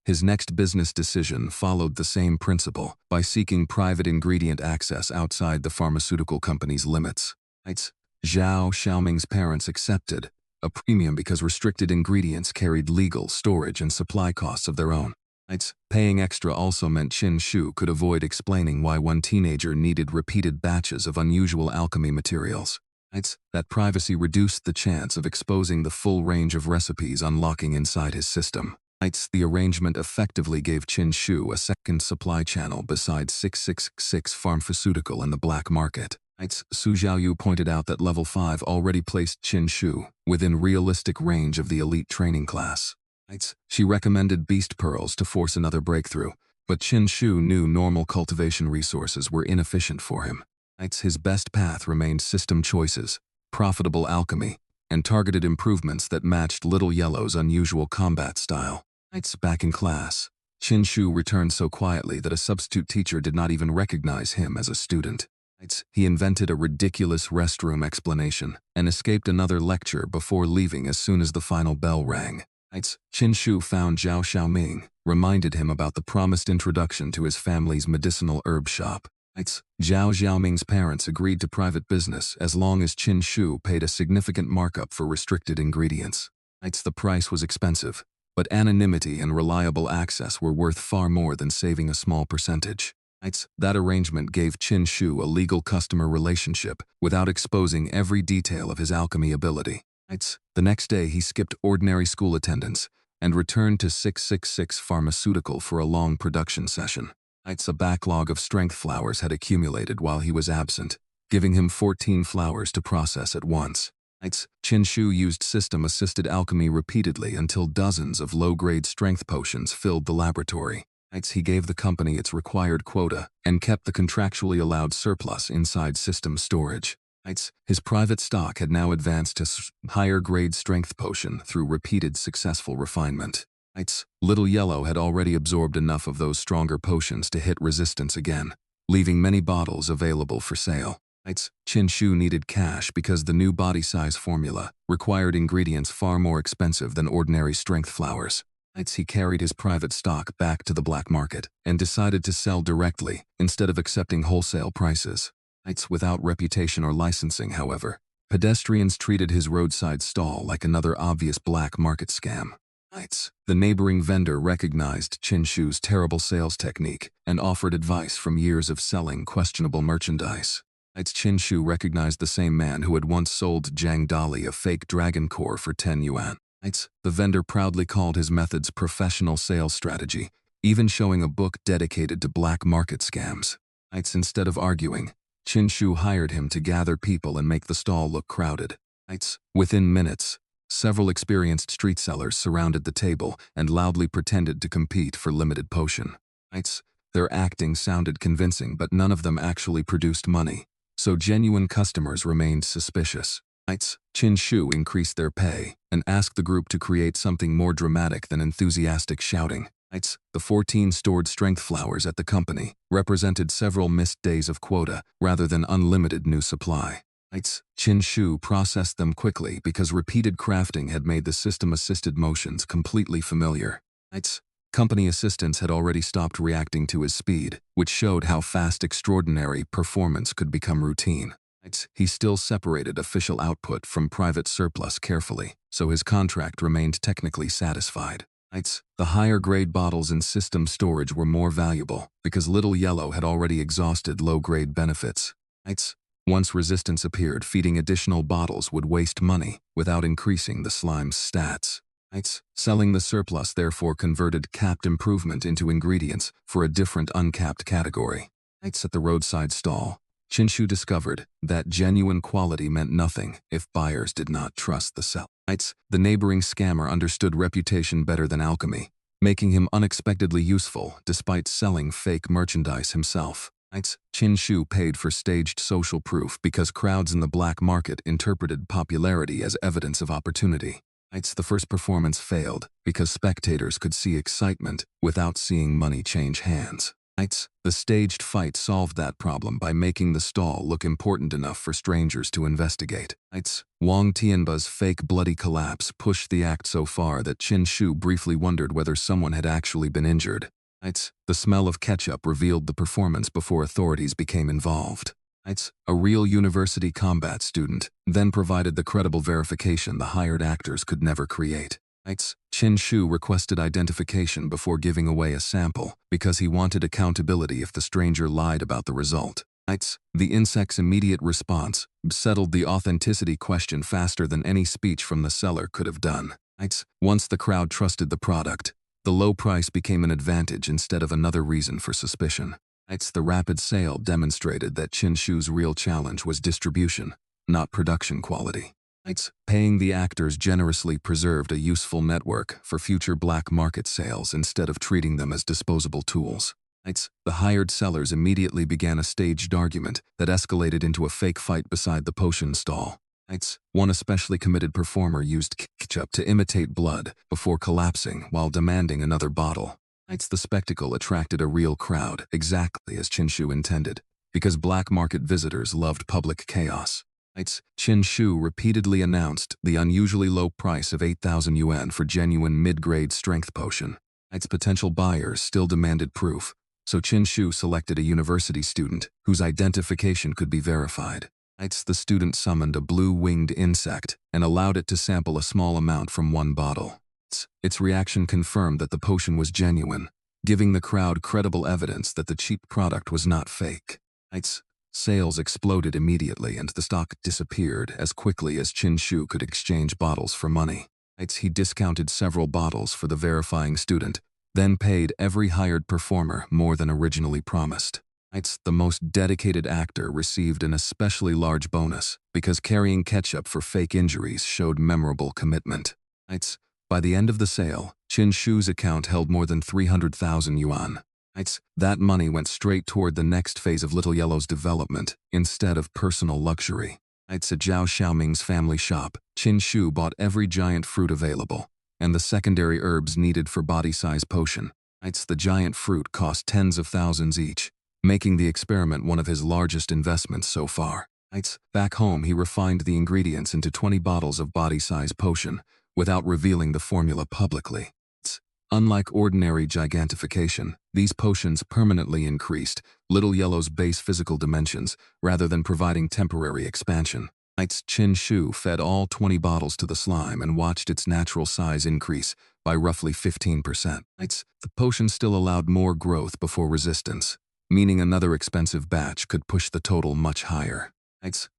His next business decision followed the same principle by seeking private ingredient access outside the pharmaceutical company's limits. Zhao Xiaoming's parents accepted a premium because restricted ingredients carried legal, storage, and supply costs of their own. Paying extra also meant Chin Shu could avoid explaining why one teenager needed repeated batches of unusual alchemy materials. That privacy reduced the chance of exposing the full range of recipes unlocking inside his system. The arrangement effectively gave Chin Shu a second supply channel besides 666 pharmaceutical in the black market. Su Xiaoyu pointed out that level 5 already placed Chin Shu within realistic range of the elite training class. She recommended beast pearls to force another breakthrough, but Chin Shu knew normal cultivation resources were inefficient for him. His best path remained system choices, profitable alchemy, and targeted improvements that matched Little Yellow's unusual combat style. Back in class, Chin Shu returned so quietly that a substitute teacher did not even recognize him as a student. He invented a ridiculous restroom explanation and escaped another lecture before leaving as soon as the final bell rang. Chin Shu found Zhao Xiaoming, reminded him about the promised introduction to his family's medicinal herb shop. Zhao Xiaoming's parents agreed to private business as long as Chin Shu paid a significant markup for restricted ingredients. The price was expensive, but anonymity and reliable access were worth far more than saving a small percentage. That arrangement gave Chin Shu a legal customer relationship without exposing every detail of his alchemy ability. The next day he skipped ordinary school attendance and returned to 666 Pharmaceutical for a long production session. A backlog of strength flowers had accumulated while he was absent, giving him 14 flowers to process at once. Chin Shu used system-assisted alchemy repeatedly until dozens of low-grade strength potions filled the laboratory. He gave the company its required quota and kept the contractually allowed surplus inside system storage. His private stock had now advanced to higher-grade strength potion through repeated successful refinement. Little Yellow had already absorbed enough of those stronger potions to hit resistance again, leaving many bottles available for sale. Chin Shu needed cash because the new body size formula required ingredients far more expensive than ordinary strength flowers. He carried his private stock back to the black market and decided to sell directly instead of accepting wholesale prices. Without reputation or licensing, however, pedestrians treated his roadside stall like another obvious black market scam. The neighboring vendor recognized Chin Shu's terrible sales technique and offered advice from years of selling questionable merchandise. Chin Shu recognized the same man who had once sold Zhang Dali a fake dragon core for 10 yuan. The vendor proudly called his methods professional sales strategy, even showing a book dedicated to black market scams. Instead of arguing, Chin Shu hired him to gather people and make the stall look crowded. Within minutes, several experienced street sellers surrounded the table and loudly pretended to compete for limited potion. Their acting sounded convincing, but none of them actually produced money, so genuine customers remained suspicious. Chin Shu increased their pay and asked the group to create something more dramatic than enthusiastic shouting. The 14 stored strength flowers at the company represented several missed days of quota rather than unlimited new supply. Chin Shu processed them quickly because repeated crafting had made the system-assisted motions completely familiar. Company assistants had already stopped reacting to his speed, which showed how fast extraordinary performance could become routine. He still separated official output from private surplus carefully, so his contract remained technically satisfied. The higher-grade bottles in system storage were more valuable because Little Yellow had already exhausted low-grade benefits. Once resistance appeared, feeding additional bottles would waste money without increasing the slime's stats. Selling the surplus therefore converted capped improvement into ingredients for a different uncapped category. At the roadside stall, Chin Shu discovered that genuine quality meant nothing if buyers did not trust the seller. The neighboring scammer understood reputation better than alchemy, making him unexpectedly useful despite selling fake merchandise himself. Chin Shu paid for staged social proof because crowds in the black market interpreted popularity as evidence of opportunity. The first performance failed because spectators could see excitement without seeing money change hands. The staged fight solved that problem by making the stall look important enough for strangers to investigate. Wang Tianba's fake bloody collapse pushed the act so far that Chin Shu briefly wondered whether someone had actually been injured. The smell of ketchup revealed the performance before authorities became involved. A real university combat student then provided the credible verification the hired actors could never create. Chin Shu requested identification before giving away a sample because he wanted accountability if the stranger lied about the result. The insect's immediate response settled the authenticity question faster than any speech from the seller could have done. Once the crowd trusted the product, the low price became an advantage instead of another reason for suspicion. The rapid sale demonstrated that Chin Shu's real challenge was distribution, not production quality. Paying the actors generously preserved a useful network for future black market sales instead of treating them as disposable tools. The hired sellers immediately began a staged argument that escalated into a fake fight beside the potion stall. One especially committed performer used ketchup to imitate blood before collapsing while demanding another bottle. The spectacle attracted a real crowd, exactly as Chin Shu intended, because black market visitors loved public chaos. Chin Shu repeatedly announced the unusually low price of 8,000 yuan for genuine mid-grade strength potion. Potential buyers still demanded proof, so Chin Shu selected a university student whose identification could be verified. The student summoned a blue-winged insect and allowed it to sample a small amount from one bottle. Its reaction confirmed that the potion was genuine, giving the crowd credible evidence that the cheap product was not fake. Sales exploded immediately and the stock disappeared as quickly as Chin Shu could exchange bottles for money. He discounted several bottles for the verifying student, then paid every hired performer more than originally promised. The most dedicated actor received an especially large bonus because carrying ketchup for fake injuries showed memorable commitment. By the end of the sale, Chin Shu's account held more than 300,000 yuan. That money went straight toward the next phase of Little Yellow's development, instead of personal luxury. At Zhao Xiaoming's family shop, Chin Shu bought every giant fruit available, and the secondary herbs needed for body-size potion. The giant fruit cost tens of thousands each, making the experiment one of his largest investments so far. Back home, he refined the ingredients into 20 bottles of body-size potion, without revealing the formula publicly. Unlike ordinary gigantification, these potions permanently increased Little Yellow's base physical dimensions rather than providing temporary expansion. Chin Shu fed all 20 bottles to the slime and watched its natural size increase by roughly 15%. The potion still allowed more growth before resistance, meaning another expensive batch could push the total much higher.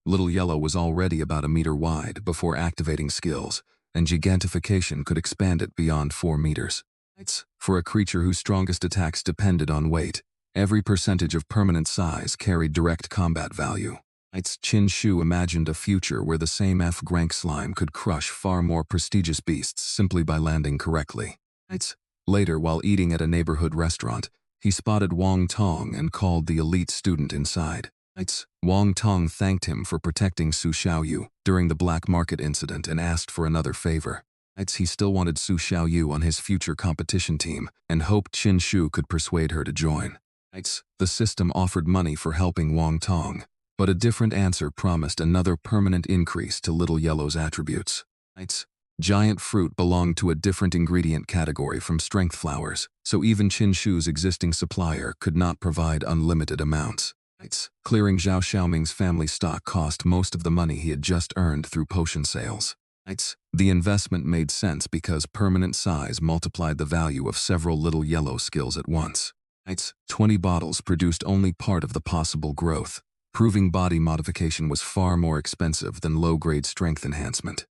Little Yellow was already about a meter wide before activating skills, and gigantification could expand it beyond 4 meters. For a creature whose strongest attacks depended on weight, every percentage of permanent size carried direct combat value. Chin Shu imagined a future where the same F-rank slime could crush far more prestigious beasts simply by landing correctly. Later, while eating at a neighborhood restaurant, he spotted Wang Tong and called the elite student inside. Wang Tong thanked him for protecting Su Xiaoyu during the black market incident and asked for another favor. He still wanted Su Xiaoyu on his future competition team and hoped Chin Shu could persuade her to join. The system offered money for helping Wang Tong, but a different answer promised another permanent increase to Little Yellow's attributes. Giant fruit belonged to a different ingredient category from strength flowers, so even Chin Shu's existing supplier could not provide unlimited amounts. Clearing Zhao Xiaoming's family stock cost most of the money he had just earned through potion sales. The investment made sense because permanent size multiplied the value of several Little Yellow skills at once. 20 bottles produced only part of the possible growth, proving body modification was far more expensive than low-grade strength enhancement.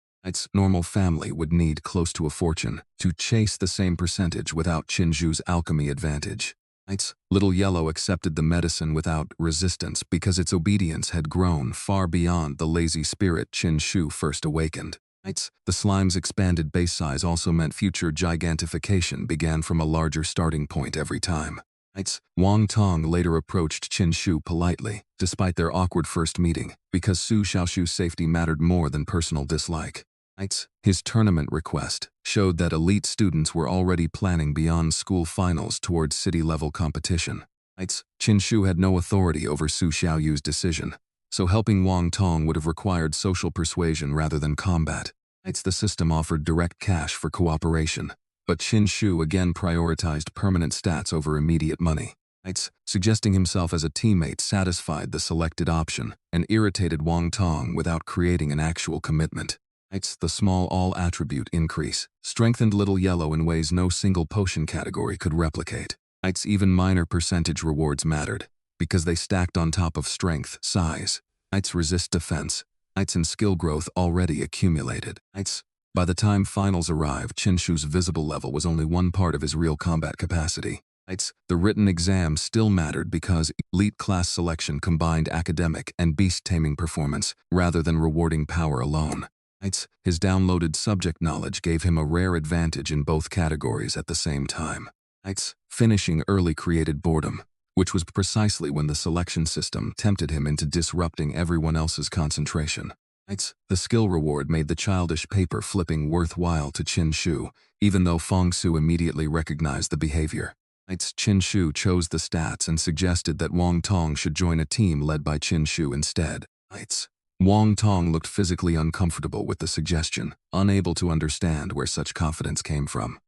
Normal family would need close to a fortune to chase the same percentage without Chin Shu's alchemy advantage. Little Yellow accepted the medicine without resistance because its obedience had grown far beyond the lazy spirit Chin Shu first awakened. The slime's expanded base size also meant future gigantification began from a larger starting point every time. Wang Tong later approached Chin Shu politely, despite their awkward first meeting, because Su Xiaoshu's safety mattered more than personal dislike. His tournament request showed that elite students were already planning beyond school finals towards city-level competition. Chin Shu had no authority over Su Xiaoyu's decision, so helping Wang Tong would have required social persuasion rather than combat. The system offered direct cash for cooperation, but Chin Shu again prioritized permanent stats over immediate money. Suggesting himself as a teammate satisfied the selected option and irritated Wang Tong without creating an actual commitment. The small all-attribute increase strengthened Little Yellow in ways no single potion category could replicate. Even minor percentage rewards mattered, because they stacked on top of strength, size, resist defense, and skill growth already accumulated. By the time finals arrived, Chin Shu's visible level was only one part of his real combat capacity. The written exam still mattered because elite class selection combined academic and beast-taming performance rather than rewarding power alone. His downloaded subject knowledge gave him a rare advantage in both categories at the same time. Finishing early created boredom, which was precisely when the selection system tempted him into disrupting everyone else's concentration. The skill reward made the childish paper flipping worthwhile to Chin Shu, even though Fong Su immediately recognized the behavior. Chin Shu chose the stats and suggested that Wang Tong should join a team led by Chin Shu instead. Wang Tong looked physically uncomfortable with the suggestion, unable to understand where such confidence came from.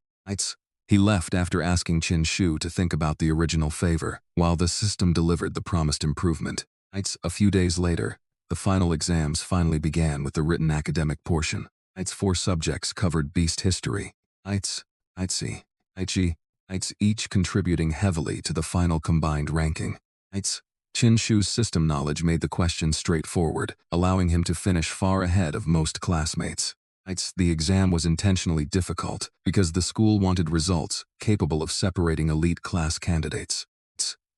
He left after asking Chin Shu to think about the original favor, while the system delivered the promised improvement. A few days later, the final exams finally began with the written academic portion. 4 subjects covered beast history. Each contributing heavily to the final combined ranking. Chin Shu's system knowledge made the questions straightforward, allowing him to finish far ahead of most classmates. The exam was intentionally difficult because the school wanted results capable of separating elite class candidates.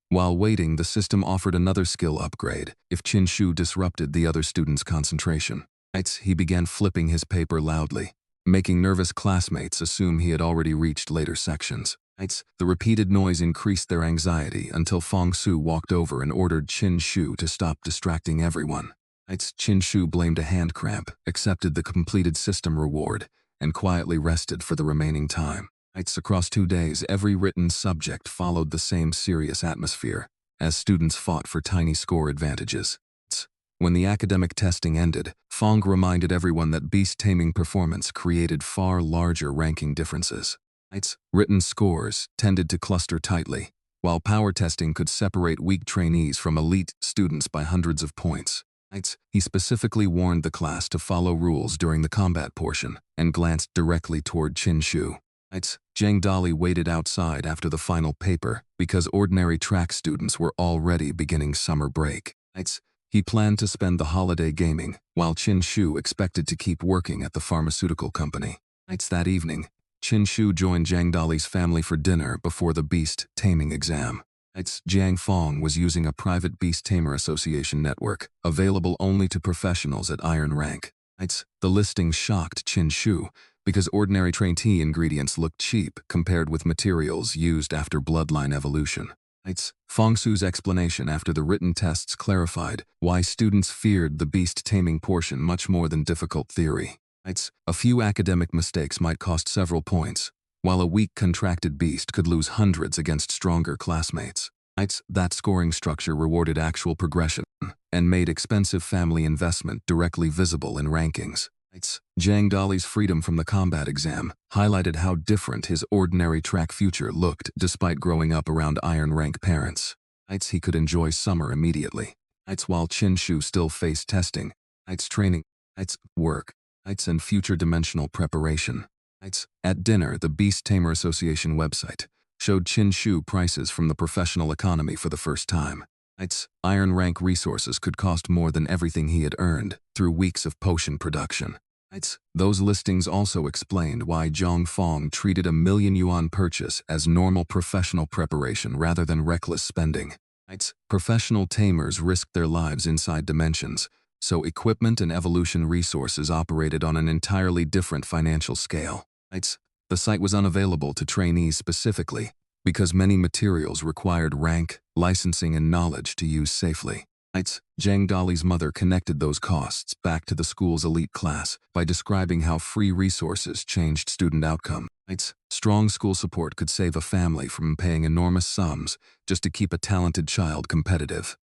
While waiting, the system offered another skill upgrade if Chin Shu disrupted the other students' concentration. He began flipping his paper loudly, making nervous classmates assume he had already reached later sections. The repeated noise increased their anxiety until Fong Su walked over and ordered Chin Shu to stop distracting everyone. Chin Shu blamed a hand cramp, accepted the completed system reward, and quietly rested for the remaining time. Across 2 days, every written subject followed the same serious atmosphere, as students fought for tiny score advantages. When the academic testing ended, Fong reminded everyone that beast-taming performance created far larger ranking differences. Written scores tended to cluster tightly, while power testing could separate weak trainees from elite students by hundreds of points. He specifically warned the class to follow rules during the combat portion and glanced directly toward Chin Shu. Zhang Dali waited outside after the final paper because ordinary track students were already beginning summer break. He planned to spend the holiday gaming, while Chin Shu expected to keep working at the pharmaceutical company. That evening, Chin Shu joined Zhang Dali's family for dinner before the beast-taming exam. Jiang Fong was using a private beast-tamer association network, available only to professionals at iron rank. The listing shocked Chin Shu because ordinary trainee ingredients looked cheap compared with materials used after bloodline evolution. Fong Su's explanation after the written tests clarified why students feared the beast-taming portion much more than difficult theory. A few academic mistakes might cost several points, while a weak contracted beast could lose hundreds against stronger classmates. That scoring structure rewarded actual progression and made expensive family investment directly visible in rankings. Zhang Dali's freedom from the combat exam highlighted how different his ordinary track future looked despite growing up around iron rank parents. He could enjoy summer immediately. While Chin Shu still faced testing, training, work, and future dimensional preparation. At dinner, the Beast-Tamer Association website showed Chin Shu prices from the professional economy for the first time. Iron rank resources could cost more than everything he had earned through weeks of potion production. Those listings also explained why Zhang Fong treated a $1,000,000 purchase as normal professional preparation rather than reckless spending. Professional tamers risked their lives inside dimensions, so equipment and evolution resources operated on an entirely different financial scale. The site was unavailable to trainees specifically because many materials required rank, licensing, and knowledge to use safely. Zhang Dali's mother connected those costs back to the school's elite class by describing how free resources changed student outcome. Strong school support could save a family from paying enormous sums just to keep a talented child competitive.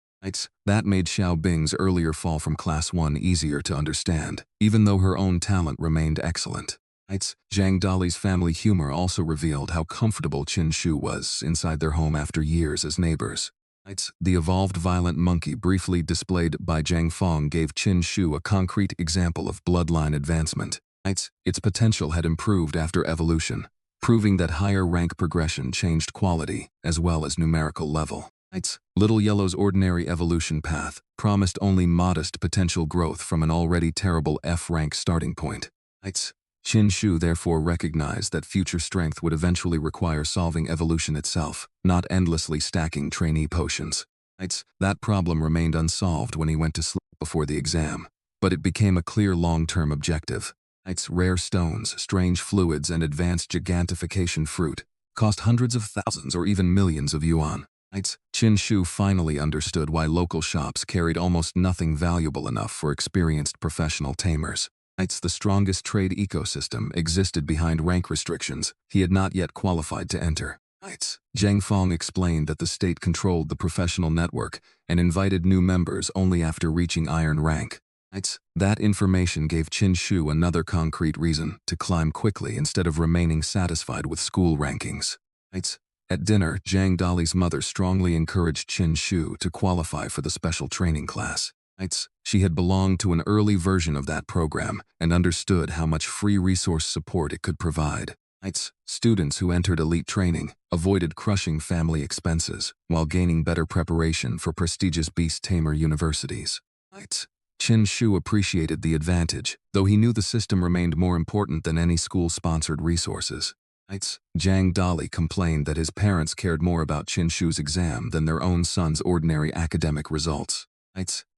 That made Xiao Bing's earlier fall from Class 1 easier to understand, even though her own talent remained excellent. Zhang Dali's family humor also revealed how comfortable Chin Shu was inside their home after years as neighbors. The evolved violent monkey briefly displayed by Zhang Fong gave Chin Shu a concrete example of bloodline advancement. Its potential had improved after evolution, proving that higher rank progression changed quality as well as numerical level. Little Yellow's ordinary evolution path promised only modest potential growth from an already terrible F-rank starting point. Chin Shu therefore recognized that future strength would eventually require solving evolution itself, not endlessly stacking trainee potions. That problem remained unsolved when he went to sleep before the exam, but it became a clear long-term objective. Rare stones, strange fluids, and advanced gigantification fruit cost hundreds of thousands or even millions of yuan. Chin Shu finally understood why local shops carried almost nothing valuable enough for experienced professional tamers. The strongest trade ecosystem existed behind rank restrictions he had not yet qualified to enter. Zhang Fong explained that the state controlled the professional network and invited new members only after reaching iron rank. That information gave Chin Shu another concrete reason to climb quickly instead of remaining satisfied with school rankings. At dinner, Zhang Dali's mother strongly encouraged Chin Shu to qualify for the special training class. She had belonged to an early version of that program and understood how much free resource support it could provide. Students who entered elite training avoided crushing family expenses while gaining better preparation for prestigious beast-tamer universities. Chin Shu appreciated the advantage, though he knew the system remained more important than any school-sponsored resources. Zhang Dali complained that his parents cared more about Chin Shu's exam than their own son's ordinary academic results.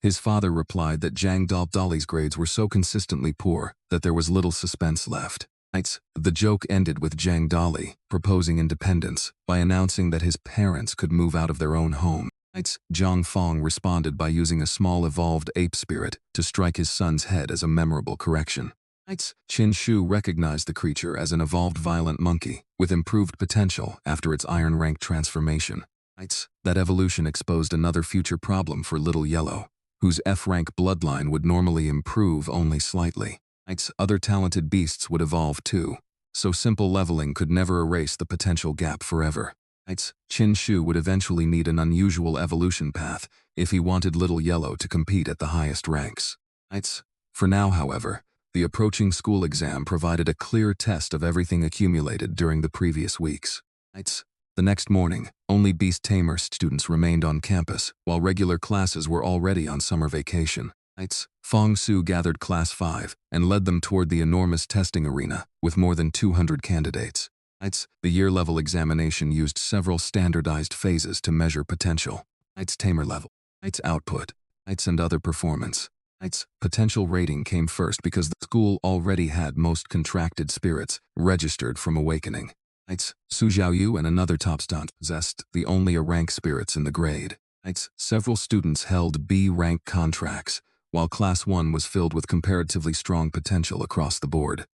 His father replied that Zhang Dali's grades were so consistently poor that there was little suspense left. The joke ended with Zhang Dali proposing independence by announcing that his parents could move out of their own home. Zhang Fong responded by using a small evolved ape spirit to strike his son's head as a memorable correction. Chin Shu recognized the creature as an evolved violent monkey with improved potential after its iron rank transformation. That evolution exposed another future problem for Little Yellow, whose F-rank bloodline would normally improve only slightly. Other talented beasts would evolve too, so simple leveling could never erase the potential gap forever. Chin Shu would eventually need an unusual evolution path if he wanted Little Yellow to compete at the highest ranks. For now, however, the approaching school exam provided a clear test of everything accumulated during the previous weeks. The next morning, only beast-tamer students remained on campus, while regular classes were already on summer vacation. Fong Su gathered Class 5 and led them toward the enormous testing arena with more than 200 candidates. The year-level examination used several standardized phases to measure potential. Tamer level, output, and other performance. Potential rating came first because the school already had most contracted spirits registered from awakening. Su Xiaoyu and another top student possessed the only A-rank spirits in the grade. Several students held B-rank contracts, while Class 1 was filled with comparatively strong potential across the board.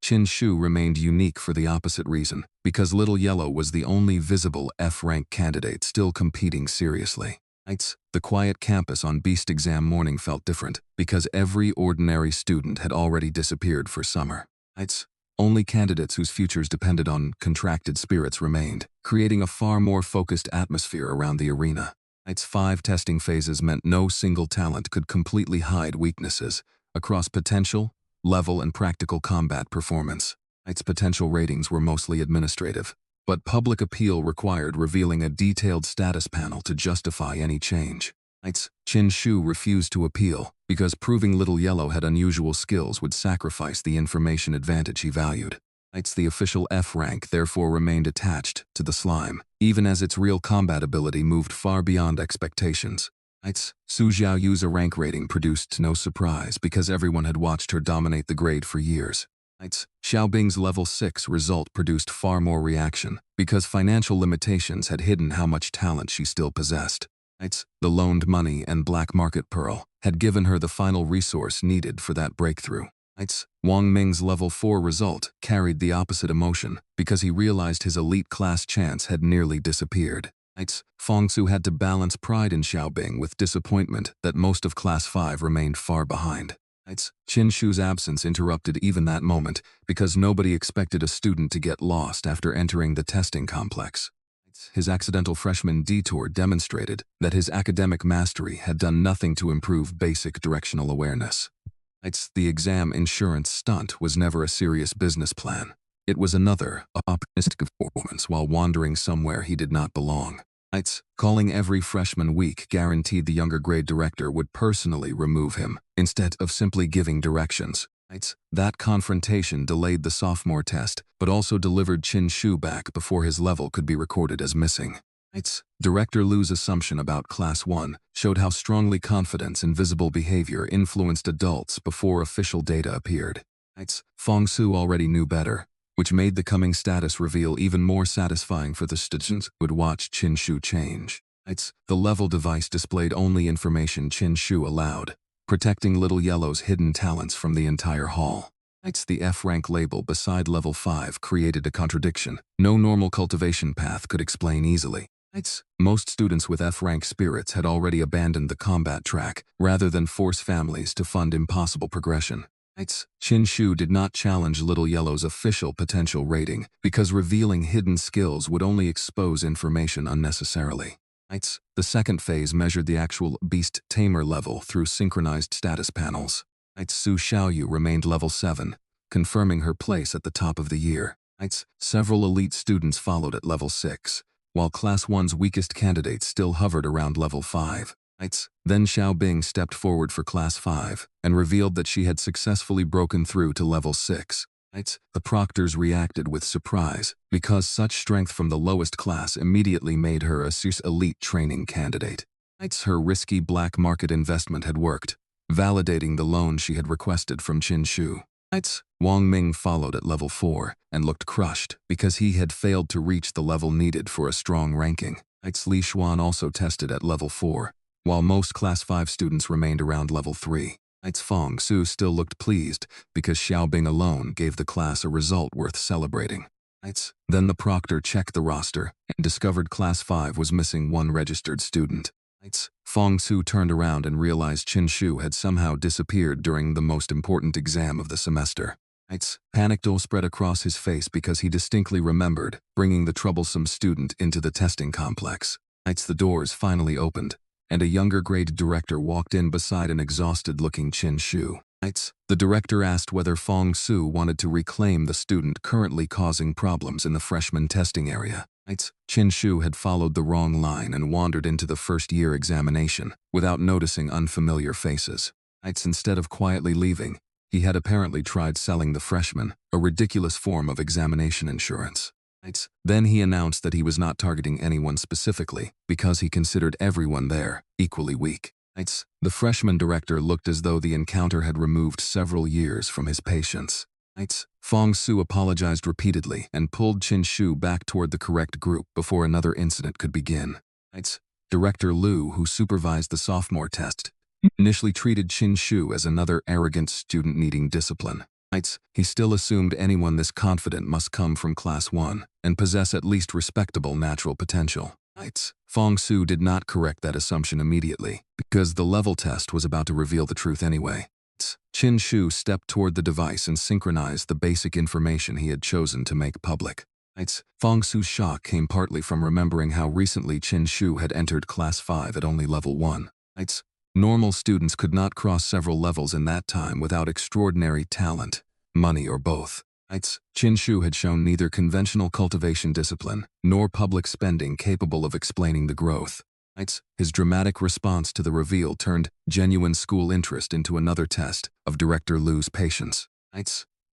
Chin Shu remained unique for the opposite reason, because Little Yellow was the only visible F-rank candidate still competing seriously. The quiet campus on Beast exam morning felt different, because every ordinary student had already disappeared for summer. Only candidates whose futures depended on contracted spirits remained, creating a far more focused atmosphere around the arena. 5 testing phases meant no single talent could completely hide weaknesses across potential, level, and practical combat performance. Its potential ratings were mostly administrative, but public appeal required revealing a detailed status panel to justify any change. Chin Shu refused to appeal because proving Little Yellow had unusual skills would sacrifice the information advantage he valued. The official F rank therefore remained attached to the slime, even as its real combat ability moved far beyond expectations. Su Xiaoyu's rank rating produced no surprise because everyone had watched her dominate the grade for years. Xiaobing's level 6 result produced far more reaction because financial limitations had hidden how much talent she still possessed. The loaned money and black market pearl had given her the final resource needed for that breakthrough. Wang Ming's level 4 result carried the opposite emotion because he realized his elite class chance had nearly disappeared. Fong Su had to balance pride in Xiaobing with disappointment that most of class 5 remained far behind. Chin Shu's absence interrupted even that moment because nobody expected a student to get lost after entering the testing complex. His accidental freshman detour demonstrated that his academic mastery had done nothing to improve basic directional awareness. The exam insurance stunt was never a serious business plan. It was another opportunistic performance while wandering somewhere he did not belong. Calling every freshman week guaranteed the younger grade director would personally remove him, instead of simply giving directions. That confrontation delayed the sophomore test, but also delivered Chin Shu back before his level could be recorded as missing. Director Lu's assumption about Class 1 showed how strongly confidence in visible behavior influenced adults before official data appeared. Fong Su already knew better, which made the coming status reveal even more satisfying for the students who would watch Chin Shu change. The level device displayed only information Chin Shu allowed, protecting Little Yellow's hidden talents from the entire hall. The F-rank label beside level 5 created a contradiction no normal cultivation path could explain easily. Most students with F-rank spirits had already abandoned the combat track rather than force families to fund impossible progression. Chin Shu did not challenge Little Yellow's official potential rating because revealing hidden skills would only expose information unnecessarily. The second phase measured the actual beast-tamer level through synchronized status panels. Su Xiaoyu remained level 7, confirming her place at the top of the year. Several elite students followed at level 6, while Class 1's weakest candidates still hovered around level 5. Then Xiaobing stepped forward for Class 5 and revealed that she had successfully broken through to level 6. The proctors reacted with surprise because such strength from the lowest class immediately made her a SUS elite training candidate. Her risky black market investment had worked, validating the loan she had requested from Chin Shu. Wang Ming followed at level 4 and looked crushed because he had failed to reach the level needed for a strong ranking. Li Xuan also tested at level 4, while most Class 5 students remained around level 3. Fong Su still looked pleased because Xiaobing alone gave the class a result worth celebrating. Then the proctor checked the roster and discovered Class 5 was missing one registered student. Fong Su turned around and realized Chin Shu had somehow disappeared during the most important exam of the semester. Panic spread across his face because he distinctly remembered bringing the troublesome student into the testing complex. The doors finally opened, and a younger grade director walked in beside an exhausted-looking Chin Shu. The director asked whether Fong Su wanted to reclaim the student currently causing problems in the freshman testing area. Chin Shu had followed the wrong line and wandered into the first-year examination without noticing unfamiliar faces. Instead of quietly leaving, he had apparently tried selling the freshman, a ridiculous form of examination insurance. Then he announced that he was not targeting anyone specifically because he considered everyone there equally weak. The freshman director looked as though the encounter had removed several years from his patience. Fong Su apologized repeatedly and pulled Chin Shu back toward the correct group before another incident could begin. Director Lu, who supervised the sophomore test, initially treated Chin Shu as another arrogant student needing discipline. He still assumed anyone this confident must come from Class 1 and possess at least respectable natural potential. Fong Su did not correct that assumption immediately because the level test was about to reveal the truth anyway. Chin Shu stepped toward the device and synchronized the basic information he had chosen to make public. Fong Su's shock came partly from remembering how recently Chin Shu had entered Class 5 at only level 1. Normal students could not cross several levels in that time without extraordinary talent, money, or both. Chin Shu had shown neither conventional cultivation discipline nor public spending capable of explaining the growth. His dramatic response to the reveal turned genuine school interest into another test of Director Lu's patience.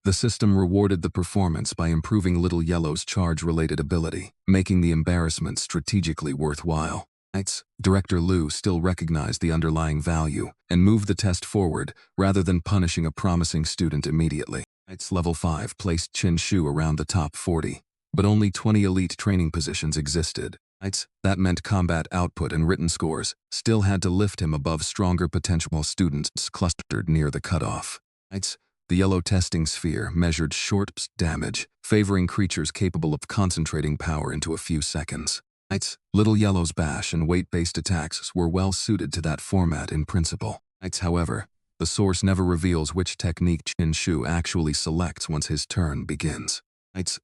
The system rewarded the performance by improving Little Yellow's charge-related ability, making the embarrassment strategically worthwhile. Director Lu still recognized the underlying value and moved the test forward rather than punishing a promising student immediately. Level 5 placed Chin Shu around the top 40, but only 20 elite training positions existed. That meant combat output and written scores still had to lift him above stronger potential students clustered near the cutoff. The yellow testing sphere measured short damage, favoring creatures capable of concentrating power into a few seconds. Little Yellow's bash and weight-based attacks were well suited to that format in principle. However, the source never reveals which technique Chin Shu actually selects once his turn begins.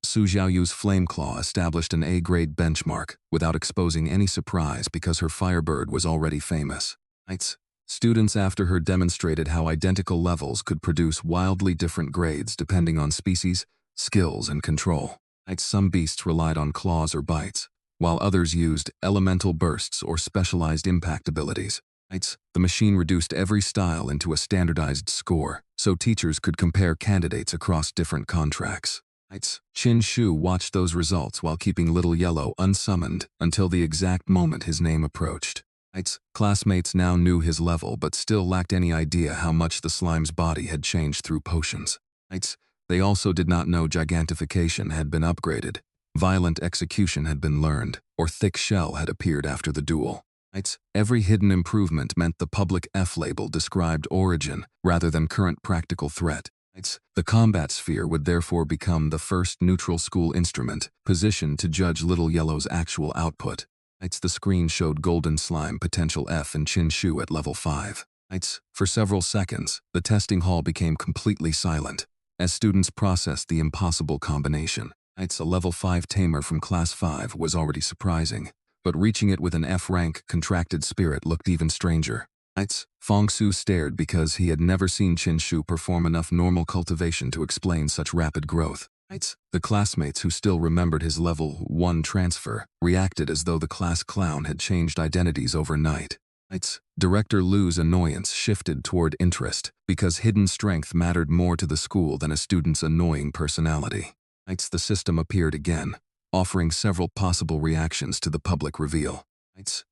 Su Xiaoyu's Flame Claw established an A-grade benchmark without exposing any surprise because her Firebird was already famous. Students after her demonstrated how identical levels could produce wildly different grades depending on species, skills, and control. Some beasts relied on claws or bites, while others used elemental bursts or specialized impact abilities. The machine reduced every style into a standardized score, so teachers could compare candidates across different contracts. Chin Shu watched those results while keeping Little Yellow unsummoned until the exact moment his name approached. Classmates now knew his level but still lacked any idea how much the slime's body had changed through potions. They also did not know gigantification had been upgraded, violent execution had been learned, or thick shell had appeared after the duel. Every hidden improvement meant the public F label described origin rather than current practical threat. The combat sphere would therefore become the first neutral school instrument positioned to judge Little Yellow's actual output. The screen showed Golden Slime potential F and Chin Shu at level 5. For several seconds, the testing hall became completely silent as students processed the impossible combination. A level 5 Tamer from class 5 was already surprising, but reaching it with an F-rank contracted spirit looked even stranger. Fong Su stared because he had never seen Chin Shu perform enough normal cultivation to explain such rapid growth. The classmates who still remembered his level 1 transfer reacted as though the class clown had changed identities overnight. Director Lu's annoyance shifted toward interest because hidden strength mattered more to the school than a student's annoying personality. The system appeared again, offering several possible reactions to the public reveal.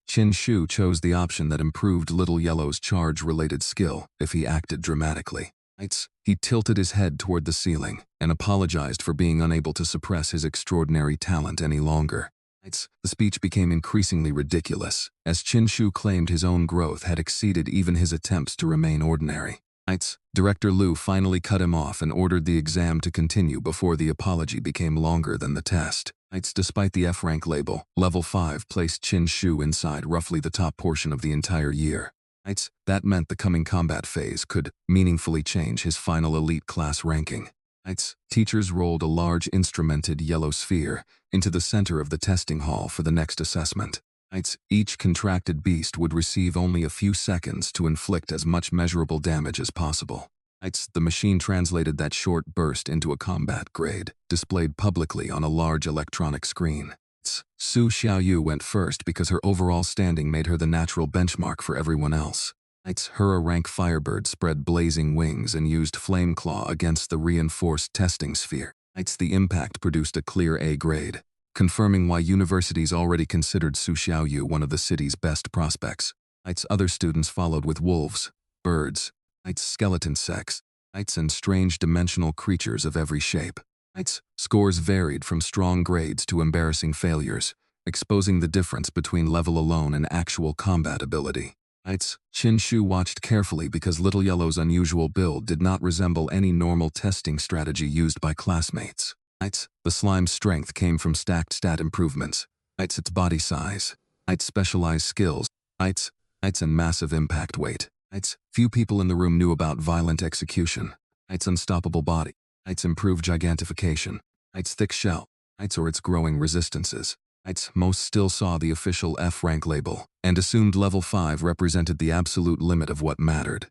Chin Shu chose the option that improved Little Yellow's charge-related skill if he acted dramatically. He tilted his head toward the ceiling and apologized for being unable to suppress his extraordinary talent any longer. The speech became increasingly ridiculous, as Chin Shu claimed his own growth had exceeded even his attempts to remain ordinary. Director Lu finally cut him off and ordered the exam to continue before the apology became longer than the test. Despite the F-rank label, level 5 placed Chin Shu inside roughly the top portion of the entire year. That meant the coming combat phase could meaningfully change his final elite class ranking. Teachers rolled a large instrumented yellow sphere into the center of the testing hall for the next assessment. Each contracted beast would receive only a few seconds to inflict as much measurable damage as possible. The machine translated that short burst into a combat grade, displayed publicly on a large electronic screen. Su Xiaoyu went first because her overall standing made her the natural benchmark for everyone else. Her rank Firebird spread blazing wings and used Flame Claw against the reinforced testing sphere. The impact produced a clear A grade, confirming why universities already considered Su Xiaoyu one of the city's best prospects. Other students followed with wolves, birds, skeleton sects, and strange dimensional creatures of every shape. Scores varied from strong grades to embarrassing failures, exposing the difference between level alone and actual combat ability. Chin Shu watched carefully because Little Yellow's unusual build did not resemble any normal testing strategy used by classmates. The slime's strength came from stacked stat improvements, its body size, specialized skills, and massive impact weight. Few people in the room knew about violent execution, unstoppable body, improved gigantification, thick shell, or its growing resistances. Most still saw the official F-rank label and assumed level 5 represented the absolute limit of what mattered.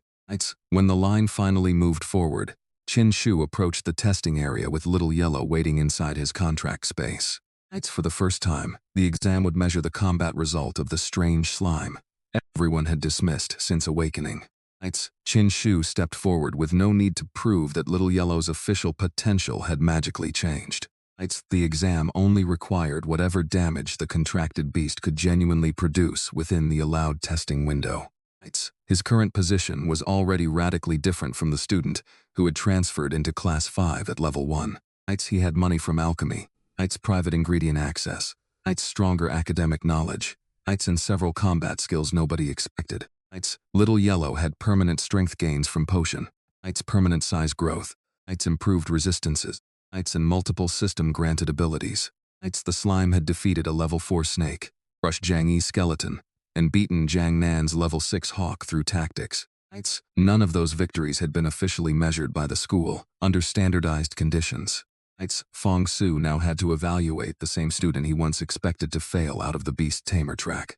When the line finally moved forward, Chin Shu approached the testing area with Little Yellow waiting inside his contract space. For the first time, the exam would measure the combat result of the strange slime everyone had dismissed since awakening. Chin Shu stepped forward with no need to prove that Little Yellow's official potential had magically changed. The exam only required whatever damage the contracted beast could genuinely produce within the allowed testing window. His current position was already radically different from the student who had transferred into Class 5 at Level 1. He had money from Alchemy, private ingredient access, stronger academic knowledge, and several combat skills nobody expected. Little Yellow had permanent strength gains from potion, Its permanent size growth. Its improved resistances. Its and multiple system-granted abilities. Its the slime had defeated a level 4 snake, crushed Jiang Yi's skeleton, and beaten Jiang Nan's level 6 hawk through tactics. None of those victories had been officially measured by the school, under standardized conditions. Fong Su now had to evaluate the same student he once expected to fail out of the beast-tamer track.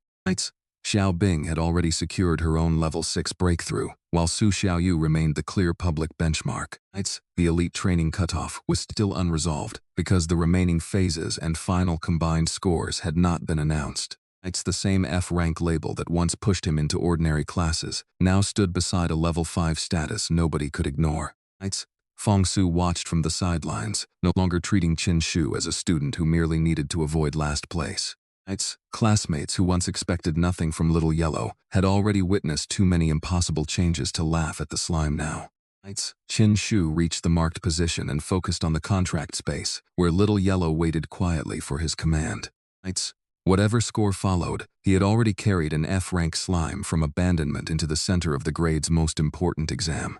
Xiao Bing had already secured her own level 6 breakthrough, while Su Xiaoyu remained the clear public benchmark. The elite training cutoff was still unresolved because the remaining phases and final combined scores had not been announced. The same F-rank label that once pushed him into ordinary classes now stood beside a level 5 status nobody could ignore. Fong Su watched from the sidelines, no longer treating Chin Shu as a student who merely needed to avoid last place. Classmates who once expected nothing from Little Yellow had already witnessed too many impossible changes to laugh at the slime now. Chin Shu reached the marked position and focused on the contract space, where Little Yellow waited quietly for his command. Whatever score followed, he had already carried an F-rank slime from abandonment into the center of the grade's most important exam.